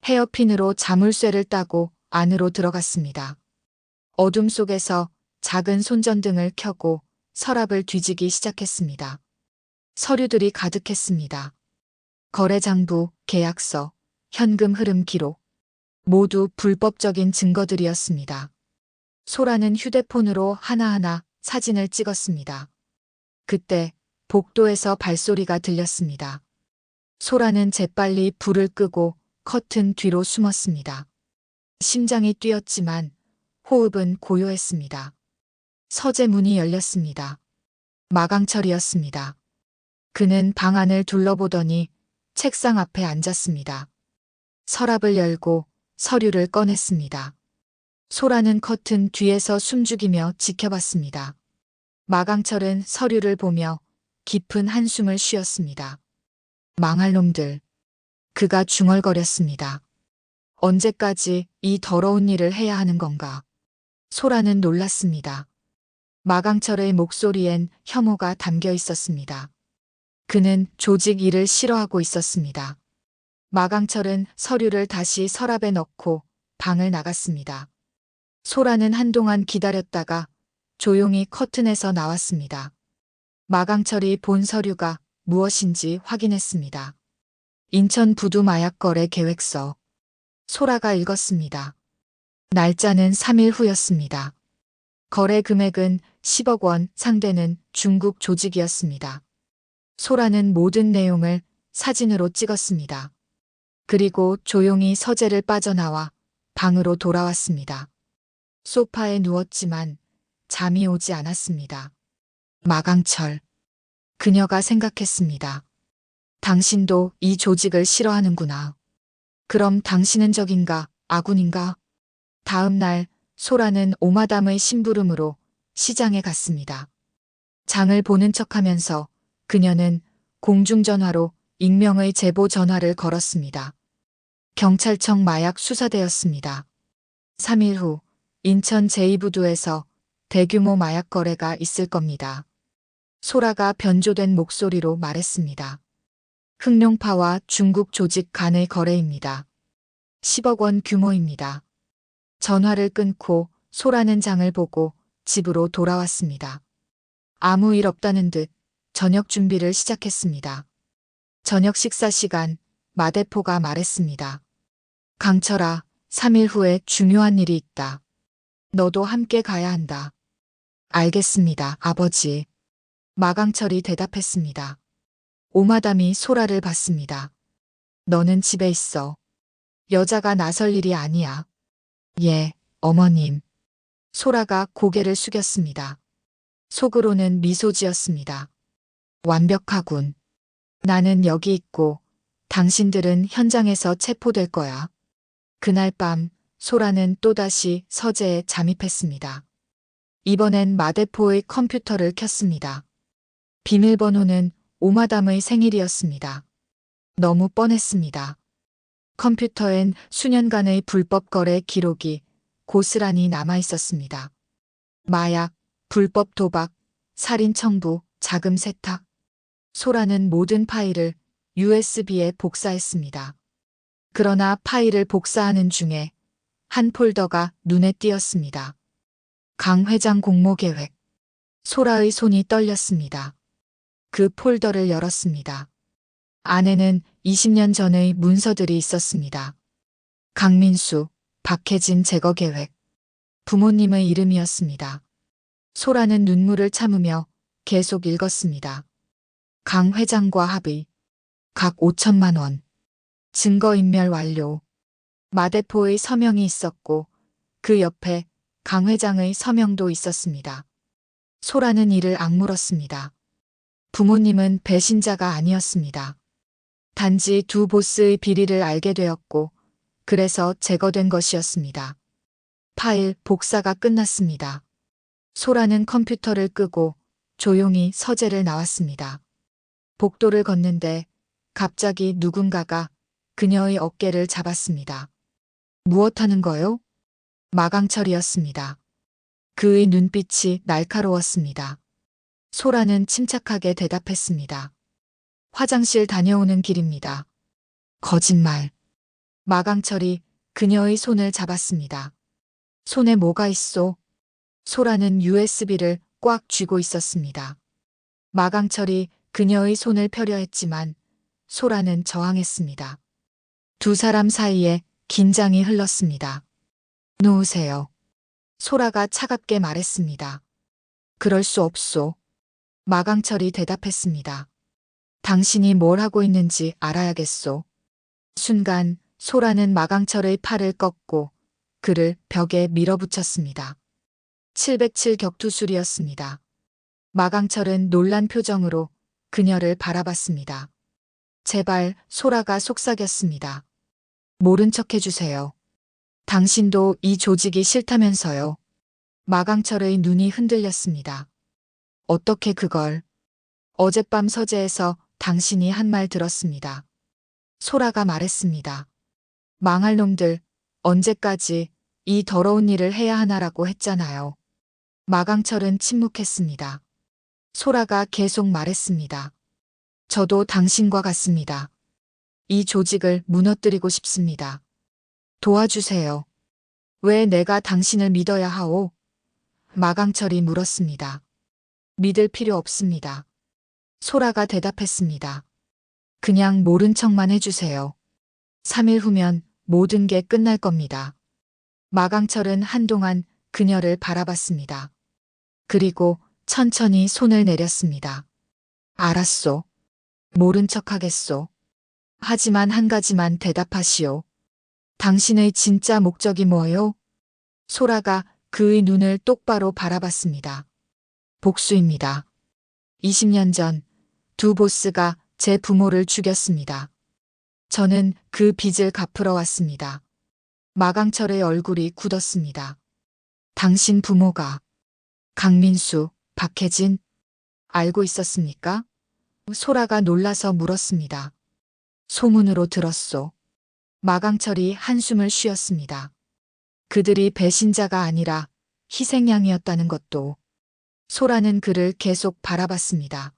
S1: 헤어핀으로 자물쇠를 따고 안으로 들어갔습니다. 어둠 속에서 작은 손전등을 켜고 서랍을 뒤지기 시작했습니다. 서류들이 가득했습니다. 거래장부, 계약서, 현금 흐름 기록, 모두 불법적인 증거들이었습니다. 소라는 휴대폰으로 하나하나 사진을 찍었습니다. 그때 복도에서 발소리가 들렸습니다. 소라는 재빨리 불을 끄고 커튼 뒤로 숨었습니다. 심장이 뛰었지만 호흡은 고요했습니다. 서재 문이 열렸습니다. 마강철이었습니다. 그는 방 안을 둘러보더니 책상 앞에 앉았습니다. 서랍을 열고 서류를 꺼냈습니다. 소라는 커튼 뒤에서 숨죽이며 지켜봤습니다. 마강철은 서류를 보며 깊은 한숨을 쉬었습니다. 망할 놈들. 그가 중얼거렸습니다. 언제까지 이 더러운 일을 해야 하는 건가? 소라는 놀랐습니다. 마강철의 목소리엔 혐오가 담겨 있었습니다. 그는 조직 일을 싫어하고 있었습니다. 마강철은 서류를 다시 서랍에 넣고 방을 나갔습니다. 소라는 한동안 기다렸다가 조용히 커튼에서 나왔습니다. 마강철이 본 서류가 무엇인지 확인했습니다. 인천 부두 마약 거래 계획서. 소라가 읽었습니다. 날짜는 3일 후였습니다. 거래 금액은 10억 원, 상대는 중국 조직이었습니다. 소라는 모든 내용을 사진으로 찍었습니다. 그리고 조용히 서재를 빠져나와 방으로 돌아왔습니다. 소파에 누웠지만 잠이 오지 않았습니다. 마강철. 그녀가 생각했습니다. 당신도 이 조직을 싫어하는구나. 그럼 당신은 적인가, 아군인가? 다음 날 소라는 오마담의 심부름으로 시장에 갔습니다. 장을 보는 척하면서 그녀는 공중전화로 익명의 제보 전화를 걸었습니다. 경찰청 마약 수사대였습니다. 3일 후 인천 제2부두에서 대규모 마약 거래가 있을 겁니다. 소라가 변조된 목소리로 말했습니다. 흑룡파와 중국 조직 간의 거래입니다. 10억 원 규모입니다. 전화를 끊고 소라는 장을 보고 집으로 돌아왔습니다. 아무 일 없다는 듯 저녁 준비를 시작했습니다. 저녁 식사 시간, 마대포가 말했습니다. 강철아, 3일 후에 중요한 일이 있다. 너도 함께 가야 한다. 알겠습니다, 아버지. 마강철이 대답했습니다. 오마담이 소라를 봤습니다. 너는 집에 있어. 여자가 나설 일이 아니야. 예, 어머님. 소라가 고개를 숙였습니다. 속으로는 미소 지었습니다. 완벽하군. 나는 여기 있고 당신들은 현장에서 체포될 거야. 그날 밤 소라는 또다시 서재에 잠입했습니다. 이번엔 마대포의 컴퓨터를 켰습니다. 비밀번호는 오마담의 생일이었습니다. 너무 뻔했습니다. 컴퓨터엔 수년간의 불법 거래 기록이 고스란히 남아 있었습니다. 마약, 불법 도박, 살인 청부, 자금 세탁. 소라는 모든 파일을 USB에 복사했습니다. 그러나 파일을 복사하는 중에 한 폴더가 눈에 띄었습니다. 강 회장 공모 계획. 소라의 손이 떨렸습니다. 그 폴더를 열었습니다. 안에는 20년 전의 문서들이 있었습니다. 강민수, 박혜진 제거 계획. 부모님의 이름이었습니다. 소라는 눈물을 참으며 계속 읽었습니다. 강 회장과 합의. 각 5천만 원. 증거인멸 완료. 마대포의 서명이 있었고 그 옆에 강 회장의 서명도 있었습니다. 소라는 이를 악물었습니다. 부모님은 배신자가 아니었습니다. 단지 두 보스의 비리를 알게 되었고 그래서 제거된 것이었습니다. 파일 복사가 끝났습니다. 소라는 컴퓨터를 끄고 조용히 서재를 나왔습니다. 복도를 걷는데 갑자기 누군가가 그녀의 어깨를 잡았습니다. 무엇하는 거요? 마강철이었습니다. 그의 눈빛이 날카로웠습니다. 소라는 침착하게 대답했습니다. 화장실 다녀오는 길입니다. 거짓말. 마강철이 그녀의 손을 잡았습니다. 손에 뭐가 있소? 소라는 USB를 꽉 쥐고 있었습니다. 마강철이 그녀의 손을 펴려 했지만 소라는 저항했습니다. 두 사람 사이에 긴장이 흘렀습니다. 놓으세요. 소라가 차갑게 말했습니다. 그럴 수 없소. 마강철이 대답했습니다. 당신이 뭘 하고 있는지 알아야겠소. 순간 소라는 마강철의 팔을 꺾고 그를 벽에 밀어붙였습니다. 707 격투술이었습니다. 마강철은 놀란 표정으로 그녀를 바라봤습니다. 제발, 소라가 속삭였습니다. 모른 척 해주세요. 당신도 이 조직이 싫다면서요. 마강철의 눈이 흔들렸습니다. 어떻게 그걸? 어젯밤 서재에서 당신이 한 말 들었습니다. 소라가 말했습니다. 망할 놈들, 언제까지 이 더러운 일을 해야 하나라고 했잖아요. 마강철은 침묵했습니다. 소라가 계속 말했습니다. 저도 당신과 같습니다. 이 조직을 무너뜨리고 싶습니다. 도와주세요. 왜 내가 당신을 믿어야 하오? 마강철이 물었습니다. 믿을 필요 없습니다. 소라가 대답했습니다. 그냥 모른 척만 해주세요. 3일 후면 모든 게 끝날 겁니다. 마강철은 한동안 그녀를 바라봤습니다. 그리고 천천히 손을 내렸습니다. 알았소. 모른 척 하겠소. 하지만 한 가지만 대답하시오. 당신의 진짜 목적이 뭐요? 소라가 그의 눈을 똑바로 바라봤습니다. 복수입니다. 20년 전 두 보스가 제 부모를 죽였습니다. 저는 그 빚을 갚으러 왔습니다. 마강철의 얼굴이 굳었습니다. 당신 부모가 강민수, 박혜진 알고 있었습니까? 소라가 놀라서 물었습니다. 소문으로 들었소. 마강철이 한숨을 쉬었습니다. 그들이 배신자가 아니라 희생양이었다는 것도. 소라는 그를 계속 바라봤습니다.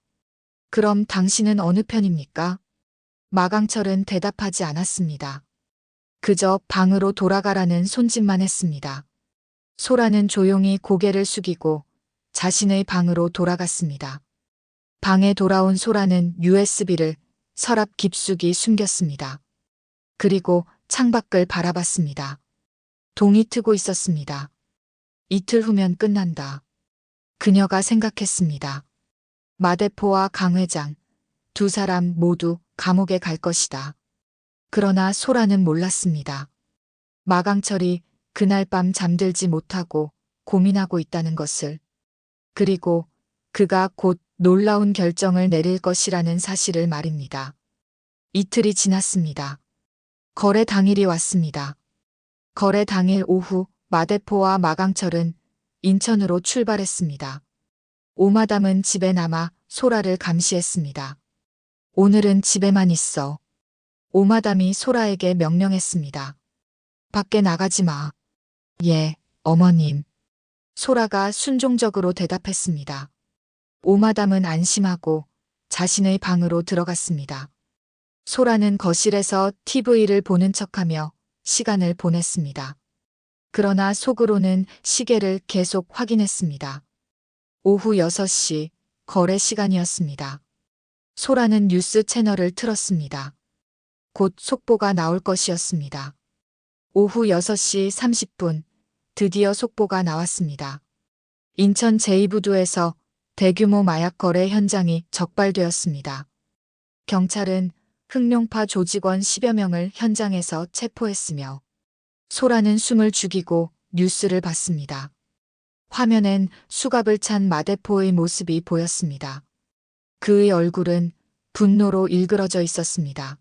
S1: 그럼 당신은 어느 편입니까? 마강철은 대답하지 않았습니다. 그저 방으로 돌아가라는 손짓만 했습니다. 소라는 조용히 고개를 숙이고 자신의 방으로 돌아갔습니다. 방에 돌아온 소라는 USB를 서랍 깊숙이 숨겼습니다. 그리고 창밖을 바라봤습니다. 동이 트고 있었습니다. 이틀 후면 끝난다. 그녀가 생각했습니다. 마대포와 강 회장, 두 사람 모두 감옥에 갈 것이다. 그러나 소라는 몰랐습니다. 마강철이 그날 밤 잠들지 못하고 고민하고 있다는 것을. 그리고 그가 곧 놀라운 결정을 내릴 것이라는 사실을 말입니다. 이틀이 지났습니다. 거래 당일이 왔습니다. 거래 당일 오후 마대포와 마강철은 인천으로 출발했습니다. 오마담은 집에 남아 소라를 감시했습니다. 오늘은 집에만 있어. 오마담이 소라에게 명령했습니다. 밖에 나가지 마. 예, 어머님. 소라가 순종적으로 대답했습니다. 오마담은 안심하고 자신의 방으로 들어갔습니다. 소라는 거실에서 TV를 보는 척하며 시간을 보냈습니다. 그러나 속으로는 시계를 계속 확인했습니다. 오후 6시 거래 시간이었습니다. 소라는 뉴스 채널을 틀었습니다. 곧 속보가 나올 것이었습니다. 오후 6시 30분 드디어 속보가 나왔습니다. 인천 제2부두에서 대규모 마약 거래 현장이 적발되었습니다. 경찰은 흑룡파 조직원 10여 명을 현장에서 체포했으며 소라는 숨을 죽이고 뉴스를 봤습니다. 화면엔 수갑을 찬 마대포의 모습이 보였습니다. 그의 얼굴은 분노로 일그러져 있었습니다.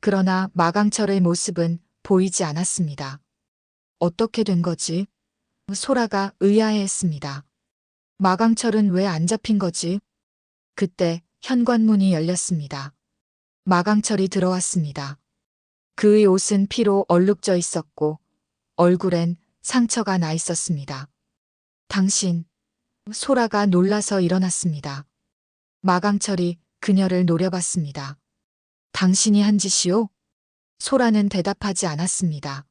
S1: 그러나 마강철의 모습은 보이지 않았습니다. 어떻게 된 거지? 소라가 의아해했습니다. 마강철은 왜 안 잡힌 거지? 그때 현관문이 열렸습니다. 마강철이 들어왔습니다. 그의 옷은 피로 얼룩져 있었고 얼굴엔 상처가 나 있었습니다. 당신, 소라가 놀라서 일어났습니다. 마강철이 그녀를 노려봤습니다. 당신이 한 짓이요? 소라는 대답하지 않았습니다.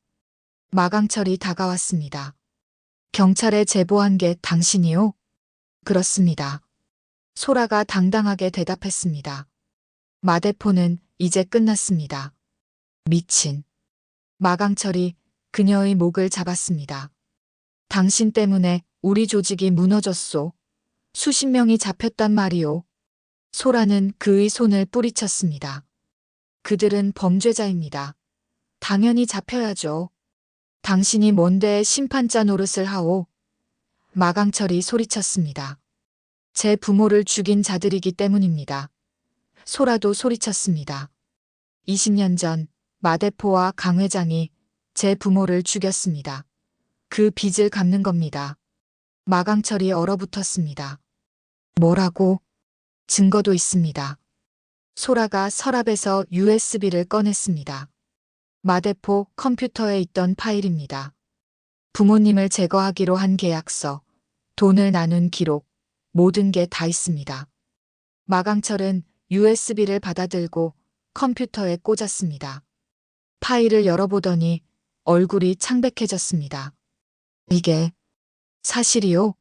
S1: 마강철이 다가왔습니다. 경찰에 제보한 게 당신이요? 그렇습니다. 소라가 당당하게 대답했습니다. 마대포는 이제 끝났습니다. 미친. 마강철이 그녀의 목을 잡았습니다. 당신 때문에 우리 조직이 무너졌소. 수십 명이 잡혔단 말이오. 소라는 그의 손을 뿌리쳤습니다. 그들은 범죄자입니다. 당연히 잡혀야죠. 당신이 뭔데 심판자 노릇을 하오? 마강철이 소리쳤습니다. 제 부모를 죽인 자들이기 때문입니다. 소라도 소리쳤습니다. 20년 전 마대포와 강 회장이 제 부모를 죽였습니다. 그 빚을 갚는 겁니다. 마강철이 얼어붙었습니다. 뭐라고? 증거도 있습니다. 소라가 서랍에서 USB를 꺼냈습니다. 마대포 컴퓨터에 있던 파일입니다. 부모님을 제거하기로 한 계약서, 돈을 나눈 기록, 모든 게 다 있습니다. 마강철은 USB를 받아들고 컴퓨터에 꽂았습니다. 파일을 열어보더니 얼굴이 창백해졌습니다. 이게 사실이요?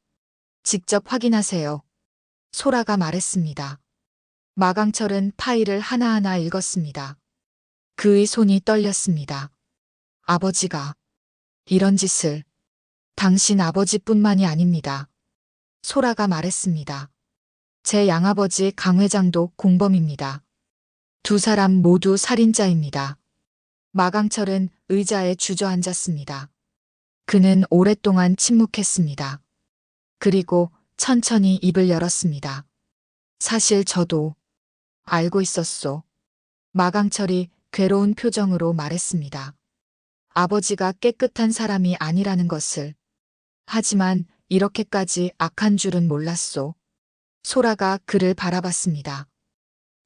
S1: 직접 확인하세요. 소라가 말했습니다. 마강철은 파일을 하나하나 읽었습니다. 그의 손이 떨렸습니다. 아버지가 이런 짓을 당신 아버지뿐만이 아닙니다. 소라가 말했습니다. 제 양아버지 강 회장도 공범입니다. 두 사람 모두 살인자입니다. 마강철은 의자에 주저앉았습니다. 그는 오랫동안 침묵했습니다. 그리고 천천히 입을 열었습니다. 사실 저도 알고 있었소. 마강철이 괴로운 표정으로 말했습니다. 아버지가 깨끗한 사람이 아니라는 것을. 하지만 이렇게까지 악한 줄은 몰랐소. 소라가 그를 바라봤습니다.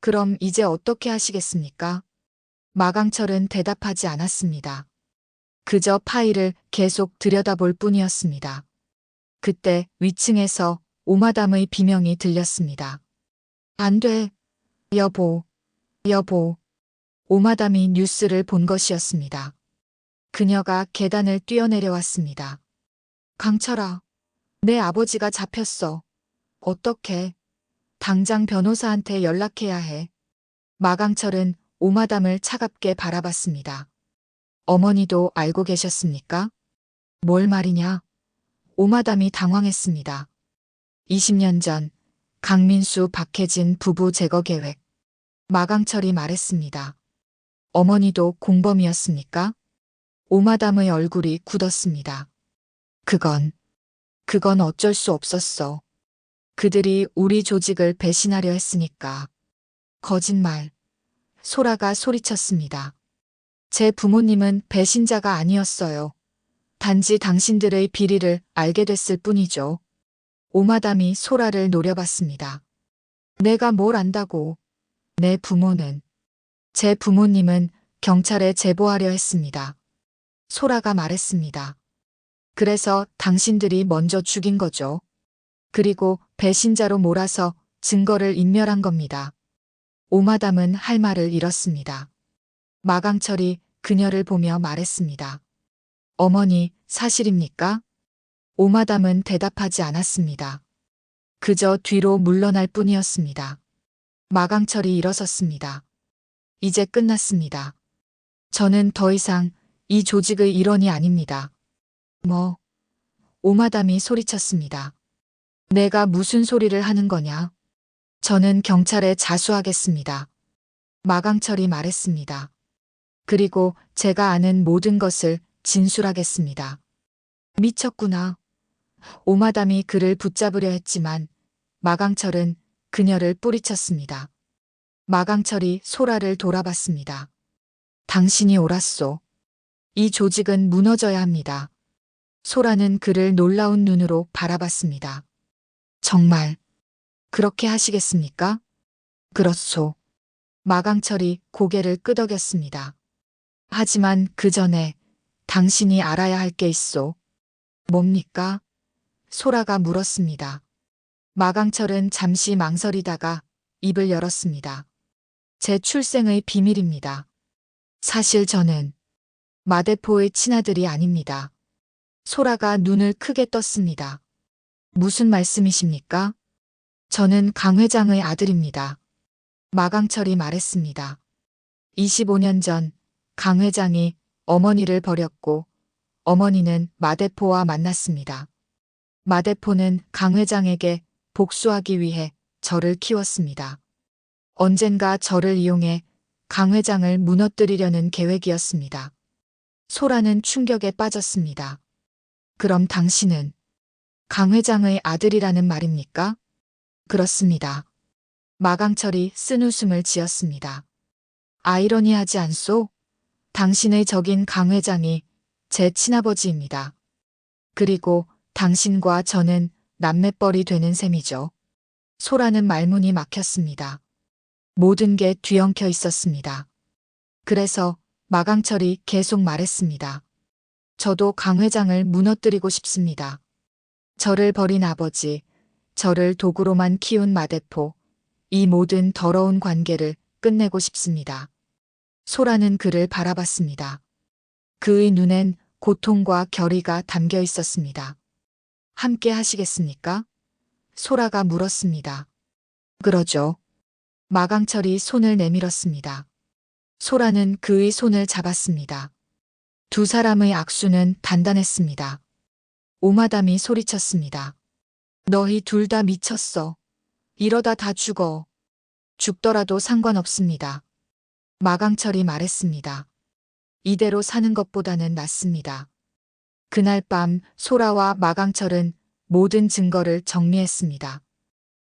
S1: 그럼 이제 어떻게 하시겠습니까? 마강철은 대답하지 않았습니다. 그저 파일을 계속 들여다볼 뿐이었습니다. 그때 위층에서 오마담의 비명이 들렸습니다. 안 돼. 여보, 여보. 오마담이 뉴스를 본 것이었습니다. 그녀가 계단을 뛰어내려왔습니다. 강철아, 내 아버지가 잡혔어. 어떡해. 당장 변호사한테 연락해야 해. 마강철은 오마담을 차갑게 바라봤습니다. 어머니도 알고 계셨습니까? 뭘 말이냐? 오마담이 당황했습니다. 20년 전 강민수 박혜진 부부 제거 계획. 마강철이 말했습니다. 어머니도 공범이었습니까? 오마담의 얼굴이 굳었습니다. 그건 어쩔 수 없었어. 그들이 우리 조직을 배신하려 했으니까. 거짓말. 소라가 소리쳤습니다. 제 부모님은 배신자가 아니었어요. 단지 당신들의 비리를 알게 됐을 뿐이죠. 오마담이 소라를 노려봤습니다. 내가 뭘 안다고. 내 부모는. 제 부모님은 경찰에 제보하려 했습니다. 소라가 말했습니다. 그래서 당신들이 먼저 죽인 거죠. 그리고 배신자로 몰아서 증거를 인멸한 겁니다. 오마담은 할 말을 잃었습니다. 마강철이 그녀를 보며 말했습니다. 어머니, 사실입니까? 오마담은 대답하지 않았습니다. 그저 뒤로 물러날 뿐이었습니다. 마강철이 일어섰습니다. 이제 끝났습니다. 저는 더 이상 이 조직의 일원이 아닙니다. 뭐? 오마담이 소리쳤습니다. 내가 무슨 소리를 하는 거냐? 저는 경찰에 자수하겠습니다. 마강철이 말했습니다. 그리고 제가 아는 모든 것을 진술하겠습니다. 미쳤구나. 오마담이 그를 붙잡으려 했지만 마강철은 그녀를 뿌리쳤습니다. 마강철이 소라를 돌아봤습니다. 당신이 옳았소. 이 조직은 무너져야 합니다. 소라는 그를 놀라운 눈으로 바라봤습니다. 정말 그렇게 하시겠습니까? 그렇소. 마강철이 고개를 끄덕였습니다. 하지만 그 전에 당신이 알아야 할 게 있소. 뭡니까? 소라가 물었습니다. 마강철은 잠시 망설이다가 입을 열었습니다. 제 출생의 비밀입니다. 사실 저는 마대포의 친아들이 아닙니다. 소라가 눈을 크게 떴습니다. 무슨 말씀이십니까? 저는 강 회장의 아들입니다. 마강철이 말했습니다. 25년 전 강 회장이 어머니를 버렸고 어머니는 마대포와 만났습니다. 마대포는 강 회장에게 복수하기 위해 저를 키웠습니다. 언젠가 저를 이용해 강 회장을 무너뜨리려는 계획이었습니다. 소라는 충격에 빠졌습니다. 그럼 당신은 강 회장의 아들이라는 말입니까? 그렇습니다. 마강철이 쓴웃음을 지었습니다. 아이러니하지 않소? 당신의 적인 강 회장이 제 친아버지입니다. 그리고 당신과 저는 남매뻘이 되는 셈이죠. 소라는 말문이 막혔습니다. 모든 게 뒤엉켜 있었습니다. 그래서 마강철이 계속 말했습니다. 저도 강 회장을 무너뜨리고 싶습니다. 저를 버린 아버지, 저를 도구로만 키운 마대포, 이 모든 더러운 관계를 끝내고 싶습니다. 소라는 그를 바라봤습니다. 그의 눈엔 고통과 결의가 담겨 있었습니다. 함께 하시겠습니까? 소라가 물었습니다. 그러죠. 마강철이 손을 내밀었습니다. 소라는 그의 손을 잡았습니다. 두 사람의 악수는 단단했습니다. 오마담이 소리쳤습니다. 너희 둘 다 미쳤어. 이러다 다 죽어. 죽더라도 상관없습니다. 마강철이 말했습니다. 이대로 사는 것보다는 낫습니다. 그날 밤 소라와 마강철은 모든 증거를 정리했습니다.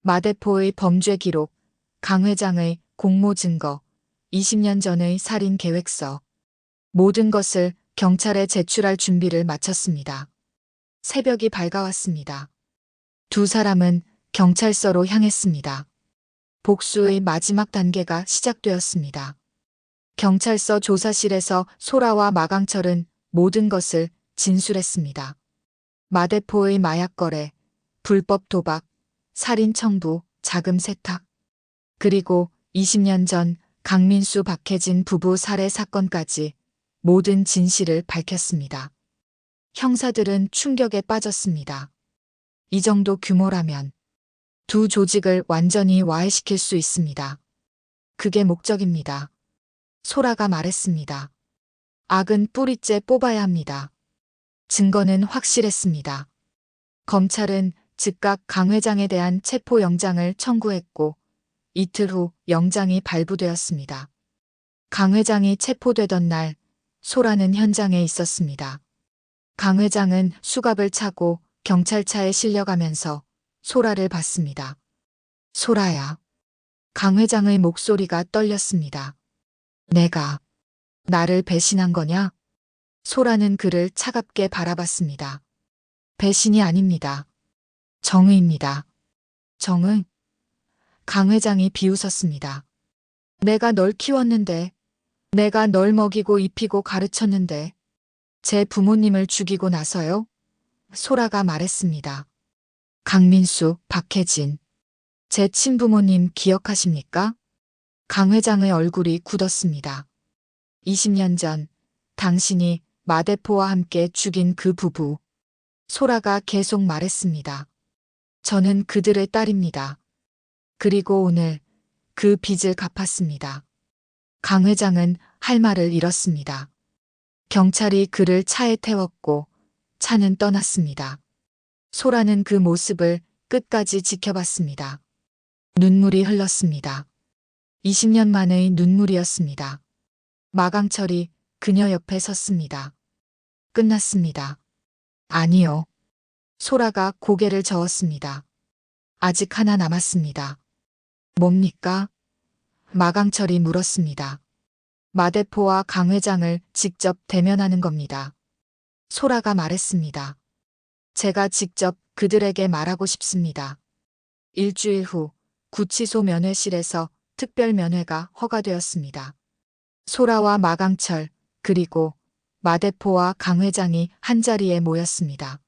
S1: 마대포의 범죄 기록, 강 회장의 공모 증거, 20년 전의 살인 계획서, 모든 것을 경찰에 제출할 준비를 마쳤습니다. 새벽이 밝아왔습니다. 두 사람은 경찰서로 향했습니다. 복수의 마지막 단계가 시작되었습니다. 경찰서 조사실에서 소라와 마강철은 모든 것을 진술했습니다. 마대포의 마약 거래, 불법 도박, 살인 청부, 자금 세탁, 그리고 20년 전 강민수 박혜진 부부 살해 사건까지 모든 진실을 밝혔습니다. 형사들은 충격에 빠졌습니다. 이 정도 규모라면 두 조직을 완전히 와해시킬 수 있습니다. 그게 목적입니다. 소라가 말했습니다. 악은 뿌리째 뽑아야 합니다. 증거는 확실했습니다. 검찰은 즉각 강 회장에 대한 체포영장을 청구했고 이틀 후 영장이 발부되었습니다. 강 회장이 체포되던 날 소라는 현장에 있었습니다. 강 회장은 수갑을 차고 경찰차에 실려가면서 소라를 봤습니다. 소라야. 강 회장의 목소리가 떨렸습니다. 내가 나를 배신한 거냐? 소라는 그를 차갑게 바라봤습니다. 배신이 아닙니다. 정의입니다. 정의? 강 회장이 비웃었습니다. 내가 널 키웠는데, 내가 널 먹이고 입히고 가르쳤는데, 제 부모님을 죽이고 나서요? 소라가 말했습니다. 강민수, 박혜진. 제 친부모님 기억하십니까? 강 회장의 얼굴이 굳었습니다. 20년 전 당신이 마대포와 함께 죽인 그 부부. 소라가 계속 말했습니다. 저는 그들의 딸입니다. 그리고 오늘 그 빚을 갚았습니다. 강 회장은 할 말을 잃었습니다. 경찰이 그를 차에 태웠고 차는 떠났습니다. 소라는 그 모습을 끝까지 지켜봤습니다. 눈물이 흘렀습니다. 20년 만의 눈물이었습니다. 마강철이 그녀 옆에 섰습니다. 끝났습니다. 아니요. 소라가 고개를 저었습니다. 아직 하나 남았습니다. 뭡니까? 마강철이 물었습니다. 마대포와 강 회장을 직접 대면하는 겁니다. 소라가 말했습니다. 제가 직접 그들에게 말하고 싶습니다. 일주일 후 구치소 면회실에서 특별 면회가 허가되었습니다. 소라와 마강철 그리고 마대포와 강 회장이 한자리에 모였습니다.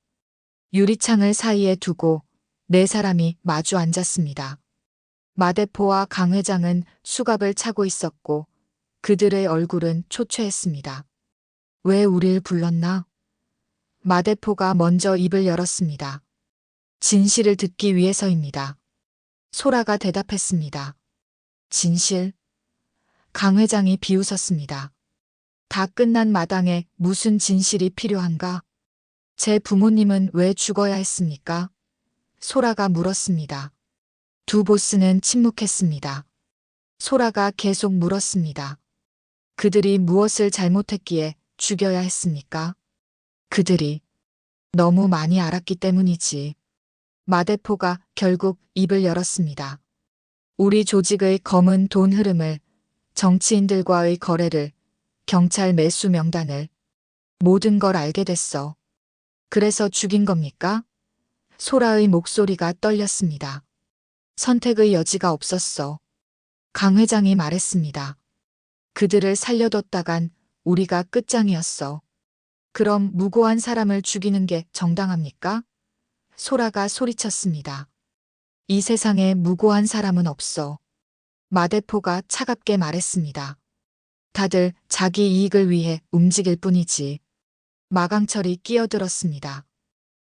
S1: 유리창을 사이에 두고 네 사람이 마주 앉았습니다. 마대포와 강 회장은 수갑을 차고 있었고 그들의 얼굴은 초췌했습니다. 왜 우릴 불렀나? 마대포가 먼저 입을 열었습니다. 진실을 듣기 위해서입니다. 소라가 대답했습니다. 진실? 강 회장이 비웃었습니다. 다 끝난 마당에 무슨 진실이 필요한가? 제 부모님은 왜 죽어야 했습니까? 소라가 물었습니다. 두 보스는 침묵했습니다. 소라가 계속 물었습니다. 그들이 무엇을 잘못했기에 죽여야 했습니까? 그들이 너무 많이 알았기 때문이지. 마대포가 결국 입을 열었습니다. 우리 조직의 검은 돈 흐름을, 정치인들과의 거래를, 경찰 매수 명단을, 모든 걸 알게 됐어. 그래서 죽인 겁니까? 소라의 목소리가 떨렸습니다. 선택의 여지가 없었어. 강 회장이 말했습니다. 그들을 살려뒀다간 우리가 끝장이었어. 그럼 무고한 사람을 죽이는 게 정당합니까? 소라가 소리쳤습니다. 이 세상에 무고한 사람은 없어. 마대포가 차갑게 말했습니다. 다들 자기 이익을 위해 움직일 뿐이지. 마강철이 끼어들었습니다.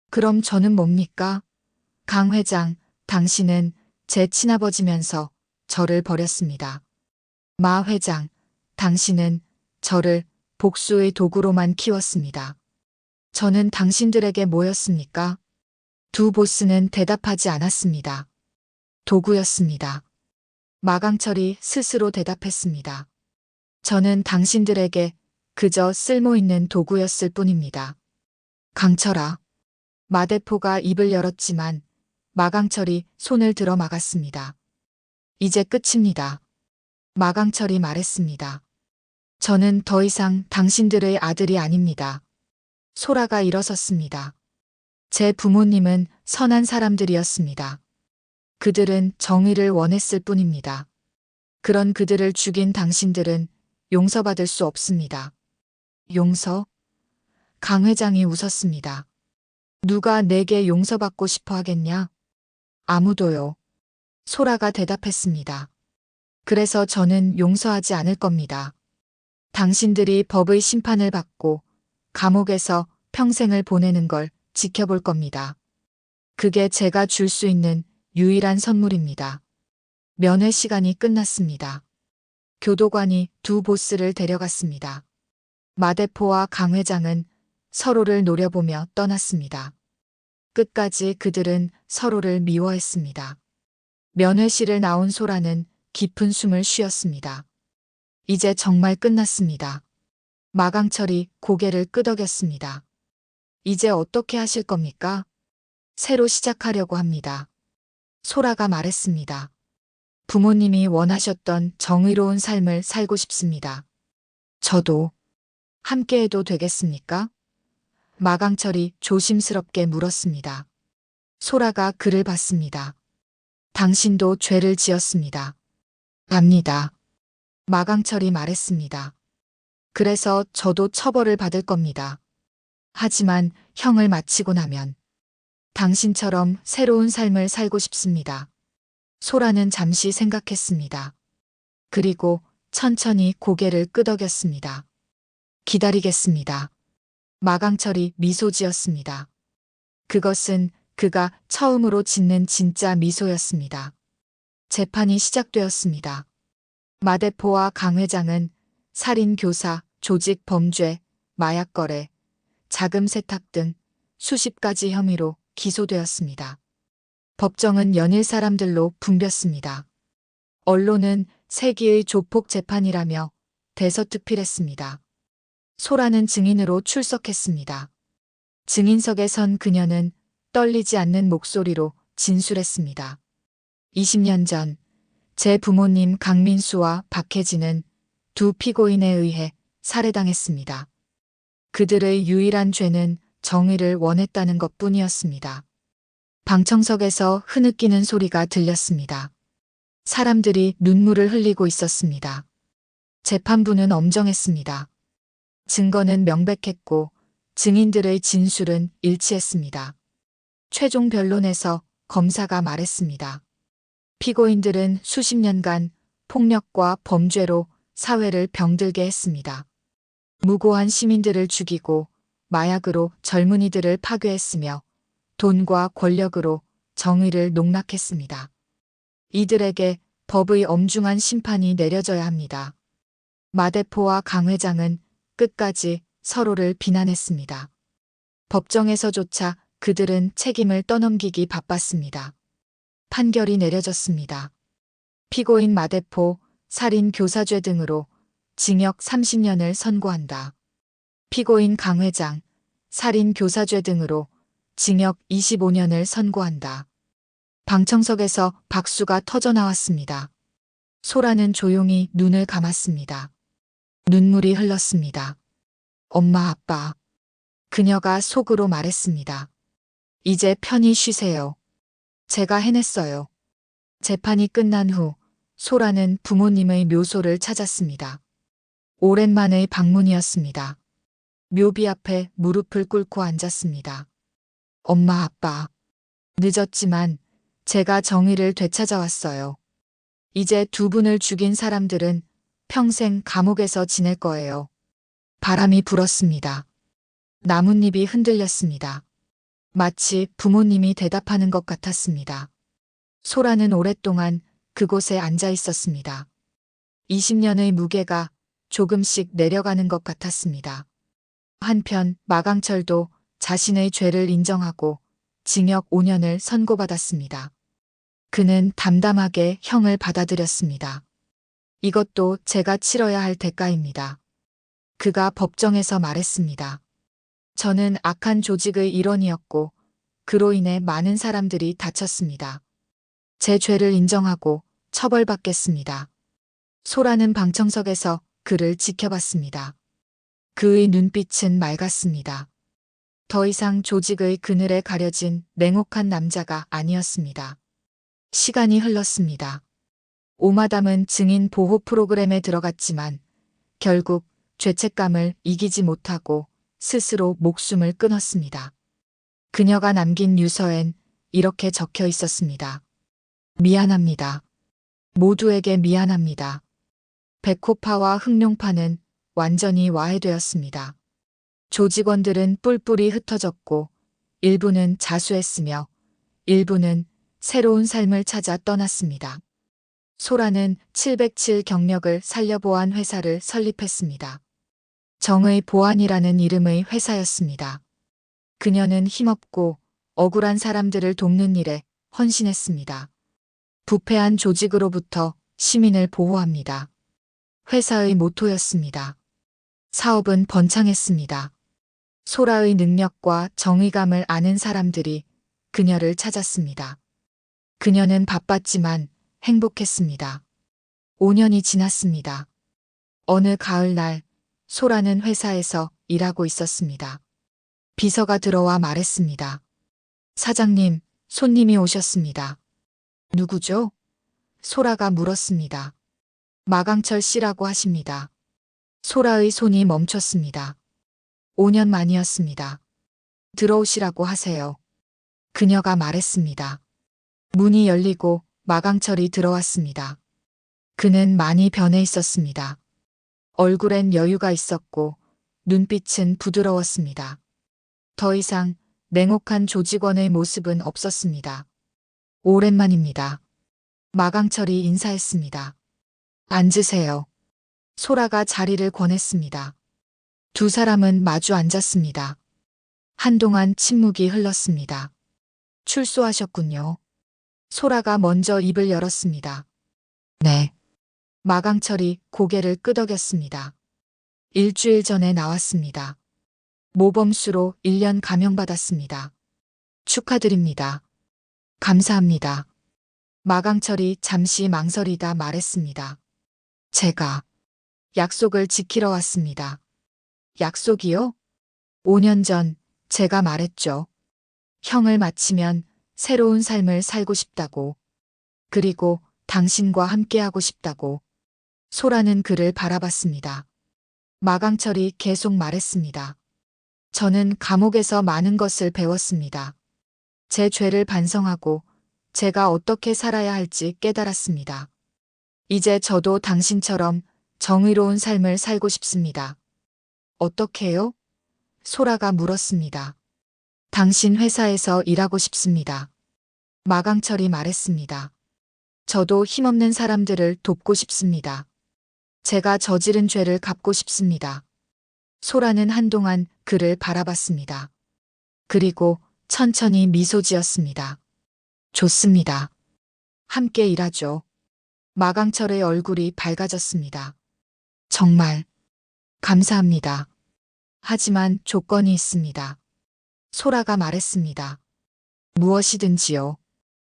S1: 그럼 저는 뭡니까? 강 회장, 당신은 제 친아버지면서 저를 버렸습니다. 마 회장, 당신은 저를 복수의 도구로만 키웠습니다. 저는 당신들에게 뭐였습니까? 두 보스는 대답하지 않았습니다. 도구였습니다. 마강철이 스스로 대답했습니다. 저는 당신들에게 그저 쓸모있는 도구였을 뿐입니다. 강철아. 마대포가 입을 열었지만 마강철이 손을 들어 막았습니다. 이제 끝입니다. 마강철이 말했습니다. 저는 더 이상 당신들의 아들이 아닙니다. 소라가 일어섰습니다. 제 부모님은 선한 사람들이었습니다. 그들은 정의를 원했을 뿐입니다. 그런 그들을 죽인 당신들은 용서받을 수 없습니다. 용서? 강 회장이 웃었습니다. 누가 내게 용서받고 싶어 하겠냐? 아무도요. 소라가 대답했습니다. 그래서 저는 용서하지 않을 겁니다. 당신들이 법의 심판을 받고 감옥에서 평생을 보내는 걸 지켜볼 겁니다. 그게 제가 줄 수 있는 유일한 선물입니다. 면회 시간이 끝났습니다. 교도관이 두 보스를 데려갔습니다. 마대포와 강 회장은 서로를 노려보며 떠났습니다. 끝까지 그들은 서로를 미워했습니다. 면회실을 나온 소라는 깊은 숨을 쉬었습니다. 이제 정말 끝났습니다. 마강철이 고개를 끄덕였습니다. 이제 어떻게 하실 겁니까? 새로 시작하려고 합니다. 소라가 말했습니다. 부모님이 원하셨던 정의로운 삶을 살고 싶습니다. 저도 함께해도 되겠습니까? 마강철이 조심스럽게 물었습니다. 소라가 그를 봤습니다. 당신도 죄를 지었습니다. 압니다. 마강철이 말했습니다. 그래서 저도 처벌을 받을 겁니다. 하지만 형을 마치고 나면 당신처럼 새로운 삶을 살고 싶습니다. 소라는 잠시 생각했습니다. 그리고 천천히 고개를 끄덕였습니다. 기다리겠습니다. 마강철이 미소 지었습니다. 그것은 그가 처음으로 짓는 진짜 미소였습니다. 재판이 시작되었습니다. 마대포와 강 회장은 살인 교사, 조직 범죄, 마약 거래, 자금 세탁 등 수십 가지 혐의로 기소되었습니다. 법정은 연일 사람들로 붐볐습니다. 언론은 세기의 조폭 재판이라며 대서특필했습니다. 소라는 증인으로 출석했습니다. 증인석에 선 그녀는 떨리지 않는 목소리로 진술했습니다. 20년 전 제 부모님 강민수와 박혜진은 두 피고인에 의해 살해당했습니다. 그들의 유일한 죄는 정의를 원했다는 것뿐이었습니다. 방청석에서 흐느끼는 소리가 들렸습니다. 사람들이 눈물을 흘리고 있었습니다. 재판부는 엄정했습니다. 증거는 명백했고 증인들의 진술은 일치했습니다. 최종 변론에서 검사가 말했습니다. 피고인들은 수십 년간 폭력과 범죄로 사회를 병들게 했습니다. 무고한 시민들을 죽이고 마약으로 젊은이들을 파괴했으며 돈과 권력으로 정의를 농락했습니다. 이들에게 법의 엄중한 심판이 내려져야 합니다. 마대포와 강 회장은 끝까지 서로를 비난했습니다. 법정에서조차 그들은 책임을 떠넘기기 바빴습니다. 판결이 내려졌습니다. 피고인 마대포 살인 교사죄 등으로 징역 30년을 선고한다. 피고인 강 회장 살인 교사죄 등으로 징역 25년을 선고한다. 방청석에서 박수가 터져나왔습니다. 소라는 조용히 눈을 감았습니다. 눈물이 흘렀습니다. 엄마, 아빠. 그녀가 속으로 말했습니다. 이제 편히 쉬세요. 제가 해냈어요. 재판이 끝난 후 소라는 부모님의 묘소를 찾았습니다. 오랜만의 방문이었습니다. 묘비 앞에 무릎을 꿇고 앉았습니다. 엄마, 아빠. 늦었지만 제가 정의를 되찾아왔어요. 이제 두 분을 죽인 사람들은 평생 감옥에서 지낼 거예요. 바람이 불었습니다. 나뭇잎이 흔들렸습니다. 마치 부모님이 대답하는 것 같았습니다. 소라는 오랫동안 그곳에 앉아 있었습니다. 20년의 무게가 조금씩 내려가는 것 같았습니다. 한편 마강철도 자신의 죄를 인정하고 징역 5년을 선고받았습니다. 그는 담담하게 형을 받아들였습니다. 이것도 제가 치러야 할 대가입니다. 그가 법정에서 말했습니다. 저는 악한 조직의 일원이었고 그로 인해 많은 사람들이 다쳤습니다. 제 죄를 인정하고 처벌받겠습니다. 소라는 방청석에서 그를 지켜봤습니다. 그의 눈빛은 맑았습니다. 더 이상 조직의 그늘에 가려진 냉혹한 남자가 아니었습니다. 시간이 흘렀습니다. 오마담은 증인 보호 프로그램에 들어갔지만 결국 죄책감을 이기지 못하고 스스로 목숨을 끊었습니다. 그녀가 남긴 유서엔 이렇게 적혀 있었습니다. 미안합니다. 모두에게 미안합니다. 백호파와 흑룡파는 완전히 와해되었습니다. 조직원들은 뿔뿔이 흩어졌고 일부는 자수했으며 일부는 새로운 삶을 찾아 떠났습니다. 소라는 707 경력을 살려보안 회사를 설립했습니다. 정의 보안이라는 이름의 회사였습니다. 그녀는 힘없고 억울한 사람들을 돕는 일에 헌신했습니다. 부패한 조직으로부터 시민을 보호합니다. 회사의 모토였습니다. 사업은 번창했습니다. 소라의 능력과 정의감을 아는 사람들이 그녀를 찾았습니다. 그녀는 바빴지만 행복했습니다. 5년이 지났습니다. 어느 가을날 소라는 회사에서 일하고 있었습니다. 비서가 들어와 말했습니다. 사장님, 손님이 오셨습니다. 누구죠? 소라가 물었습니다. 마강철 씨라고 하십니다. 소라의 손이 멈췄습니다. 5년 만이었습니다. 들어오시라고 하세요. 그녀가 말했습니다. 문이 열리고 마강철이 들어왔습니다. 그는 많이 변해 있었습니다. 얼굴엔 여유가 있었고 눈빛은 부드러웠습니다. 더 이상 냉혹한 조직원의 모습은 없었습니다. 오랜만입니다. 마강철이 인사했습니다. 앉으세요. 소라가 자리를 권했습니다. 두 사람은 마주 앉았습니다. 한동안 침묵이 흘렀습니다. 출소하셨군요. 소라가 먼저 입을 열었습니다. 네. 마강철이 고개를 끄덕였습니다. 일주일 전에 나왔습니다. 모범수로 1년 감형받았습니다. 축하드립니다. 감사합니다. 마강철이 잠시 망설이다 말했습니다. 제가 약속을 지키러 왔습니다. 약속이요? 5년 전 제가 말했죠. 형을 마치면 새로운 삶을 살고 싶다고. 그리고 당신과 함께하고 싶다고. 소라는 그를 바라봤습니다. 마강철이 계속 말했습니다. 저는 감옥에서 많은 것을 배웠습니다. 제 죄를 반성하고 제가 어떻게 살아야 할지 깨달았습니다. 이제 저도 당신처럼 정의로운 삶을 살고 싶습니다. 어떻게요? 소라가 물었습니다. 당신 회사에서 일하고 싶습니다. 마강철이 말했습니다. 저도 힘없는 사람들을 돕고 싶습니다. 제가 저지른 죄를 갚고 싶습니다. 소라는 한동안 그를 바라봤습니다. 그리고 천천히 미소 지었습니다. 좋습니다. 함께 일하죠. 마강철의 얼굴이 밝아졌습니다. 정말 감사합니다. 하지만 조건이 있습니다. 소라가 말했습니다. 무엇이든지요.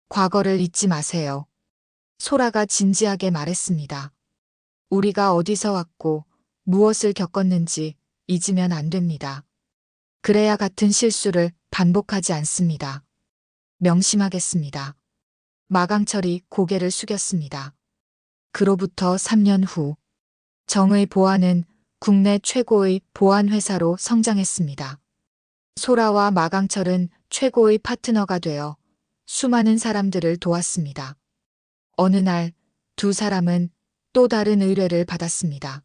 S1: 과거를 잊지 마세요. 소라가 진지하게 말했습니다. 우리가 어디서 왔고 무엇을 겪었는지 잊으면 안 됩니다. 그래야 같은 실수를 반복하지 않습니다. 명심하겠습니다. 마강철이 고개를 숙였습니다. 그로부터 3년 후 정의 보안은 국내 최고의 보안 회사로 성장했습니다. 소라와 마강철은 최고의 파트너가 되어 수많은 사람들을 도왔습니다. 어느 날 두 사람은 또 다른 의뢰를 받았습니다.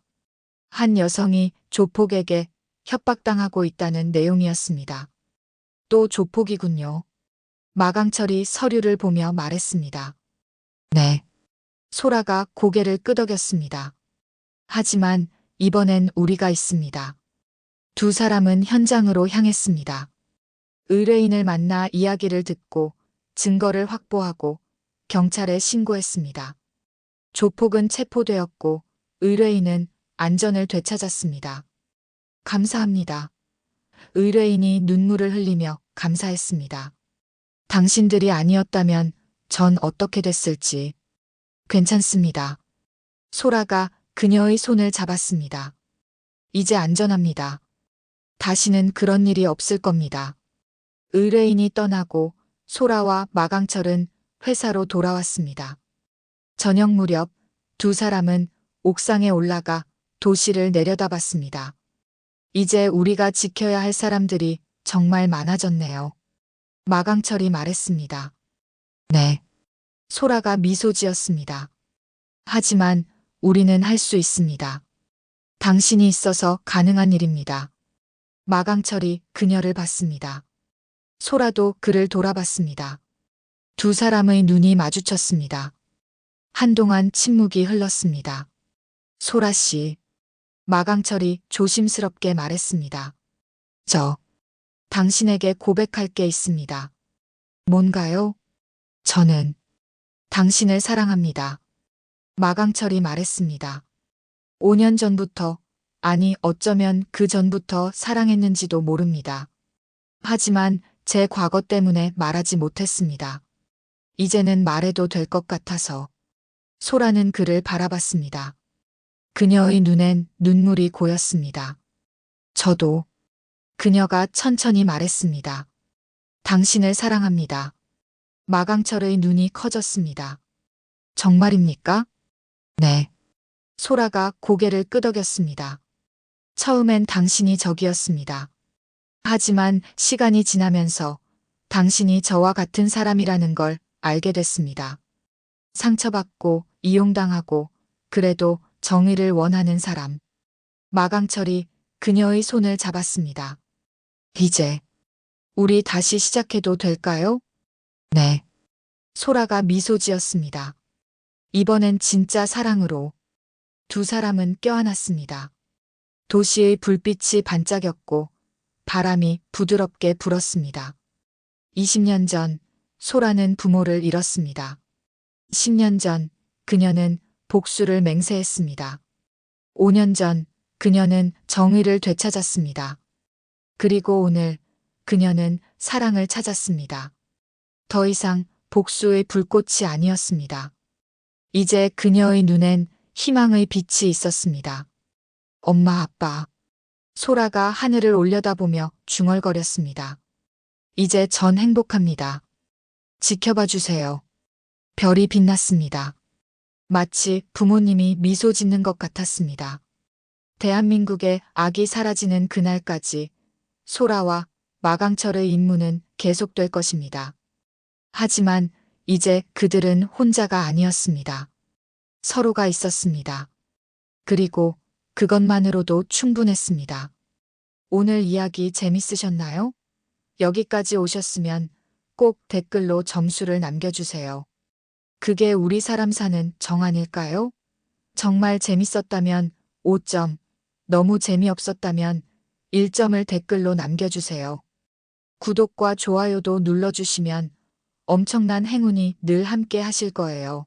S1: 한 여성이 조폭에게 협박당하고 있다는 내용이었습니다. 또 조폭이군요. 마강철이 서류를 보며 말했습니다. 네. 소라가 고개를 끄덕였습니다. 하지만 이번엔 우리가 있습니다. 두 사람은 현장으로 향했습니다. 의뢰인을 만나 이야기를 듣고 증거를 확보하고 경찰에 신고했습니다. 조폭은 체포되었고 의뢰인은 안전을 되찾았습니다. 감사합니다. 의뢰인이 눈물을 흘리며 감사했습니다. 당신들이 아니었다면 전 어떻게 됐을지. 괜찮습니다. 소라가 그녀의 손을 잡았습니다. 이제 안전합니다. 다시는 그런 일이 없을 겁니다. 의뢰인이 떠나고 소라와 마강철은 회사로 돌아왔습니다. 저녁 무렵 두 사람은 옥상에 올라가 도시를 내려다봤습니다. 이제 우리가 지켜야 할 사람들이 정말 많아졌네요. 마강철이 말했습니다. 네. 소라가 미소 지었습니다. 하지만 우리는 할 수 있습니다. 당신이 있어서 가능한 일입니다. 마강철이 그녀를 봤습니다. 소라도 그를 돌아봤습니다. 두 사람의 눈이 마주쳤습니다. 한동안 침묵이 흘렀습니다. 소라 씨. 마강철이 조심스럽게 말했습니다. 당신에게 고백할 게 있습니다. 뭔가요? 저는 당신을 사랑합니다. 마강철이 말했습니다. 5년 전부터, 아니 어쩌면 그 전부터 사랑했는지도 모릅니다. 하지만 제 과거 때문에 말하지 못했습니다. 이제는 말해도 될 것 같아서. 소라는 그를 바라봤습니다. 그녀의 눈엔 눈물이 고였습니다. 저도. 그녀가 천천히 말했습니다. 당신을 사랑합니다. 마강철의 눈이 커졌습니다. 정말입니까? 네. 소라가 고개를 끄덕였습니다. 처음엔 당신이 적이었습니다. 하지만 시간이 지나면서 당신이 저와 같은 사람이라는 걸 알게 됐습니다. 상처받고 이용당하고 그래도 정의를 원하는 사람. 마강철이 그녀의 손을 잡았습니다. 이제 우리 다시 시작해도 될까요? 네. 소라가 미소 지었습니다. 이번엔 진짜 사랑으로. 두 사람은 껴안았습니다. 도시의 불빛이 반짝였고 바람이 부드럽게 불었습니다. 20년 전 소라는 부모를 잃었습니다. 10년 전 그녀는 복수를 맹세했습니다. 5년 전 그녀는 정의를 되찾았습니다. 그리고 오늘 그녀는 사랑을 찾았습니다. 더 이상 복수의 불꽃이 아니었습니다. 이제 그녀의 눈엔 희망의 빛이 있었습니다. 엄마, 아빠. 소라가 하늘을 올려다보며 중얼거렸습니다. 이제 전 행복합니다. 지켜봐 주세요. 별이 빛났습니다. 마치 부모님이 미소 짓는 것 같았습니다. 대한민국의 악이 사라지는 그날까지 소라와 마강철의 임무는 계속될 것입니다. 하지만 이제 그들은 혼자가 아니었습니다. 서로가 있었습니다. 그리고 그것만으로도 충분했습니다. 오늘 이야기 재밌으셨나요? 여기까지 오셨으면 꼭 댓글로 점수를 남겨주세요. 그게 우리 사람 사는 정 아닐까요? 정말 재밌었다면 5점, 너무 재미없었다면 1점을 댓글로 남겨주세요. 구독과 좋아요도 눌러주시면 엄청난 행운이 늘 함께 하실 거예요.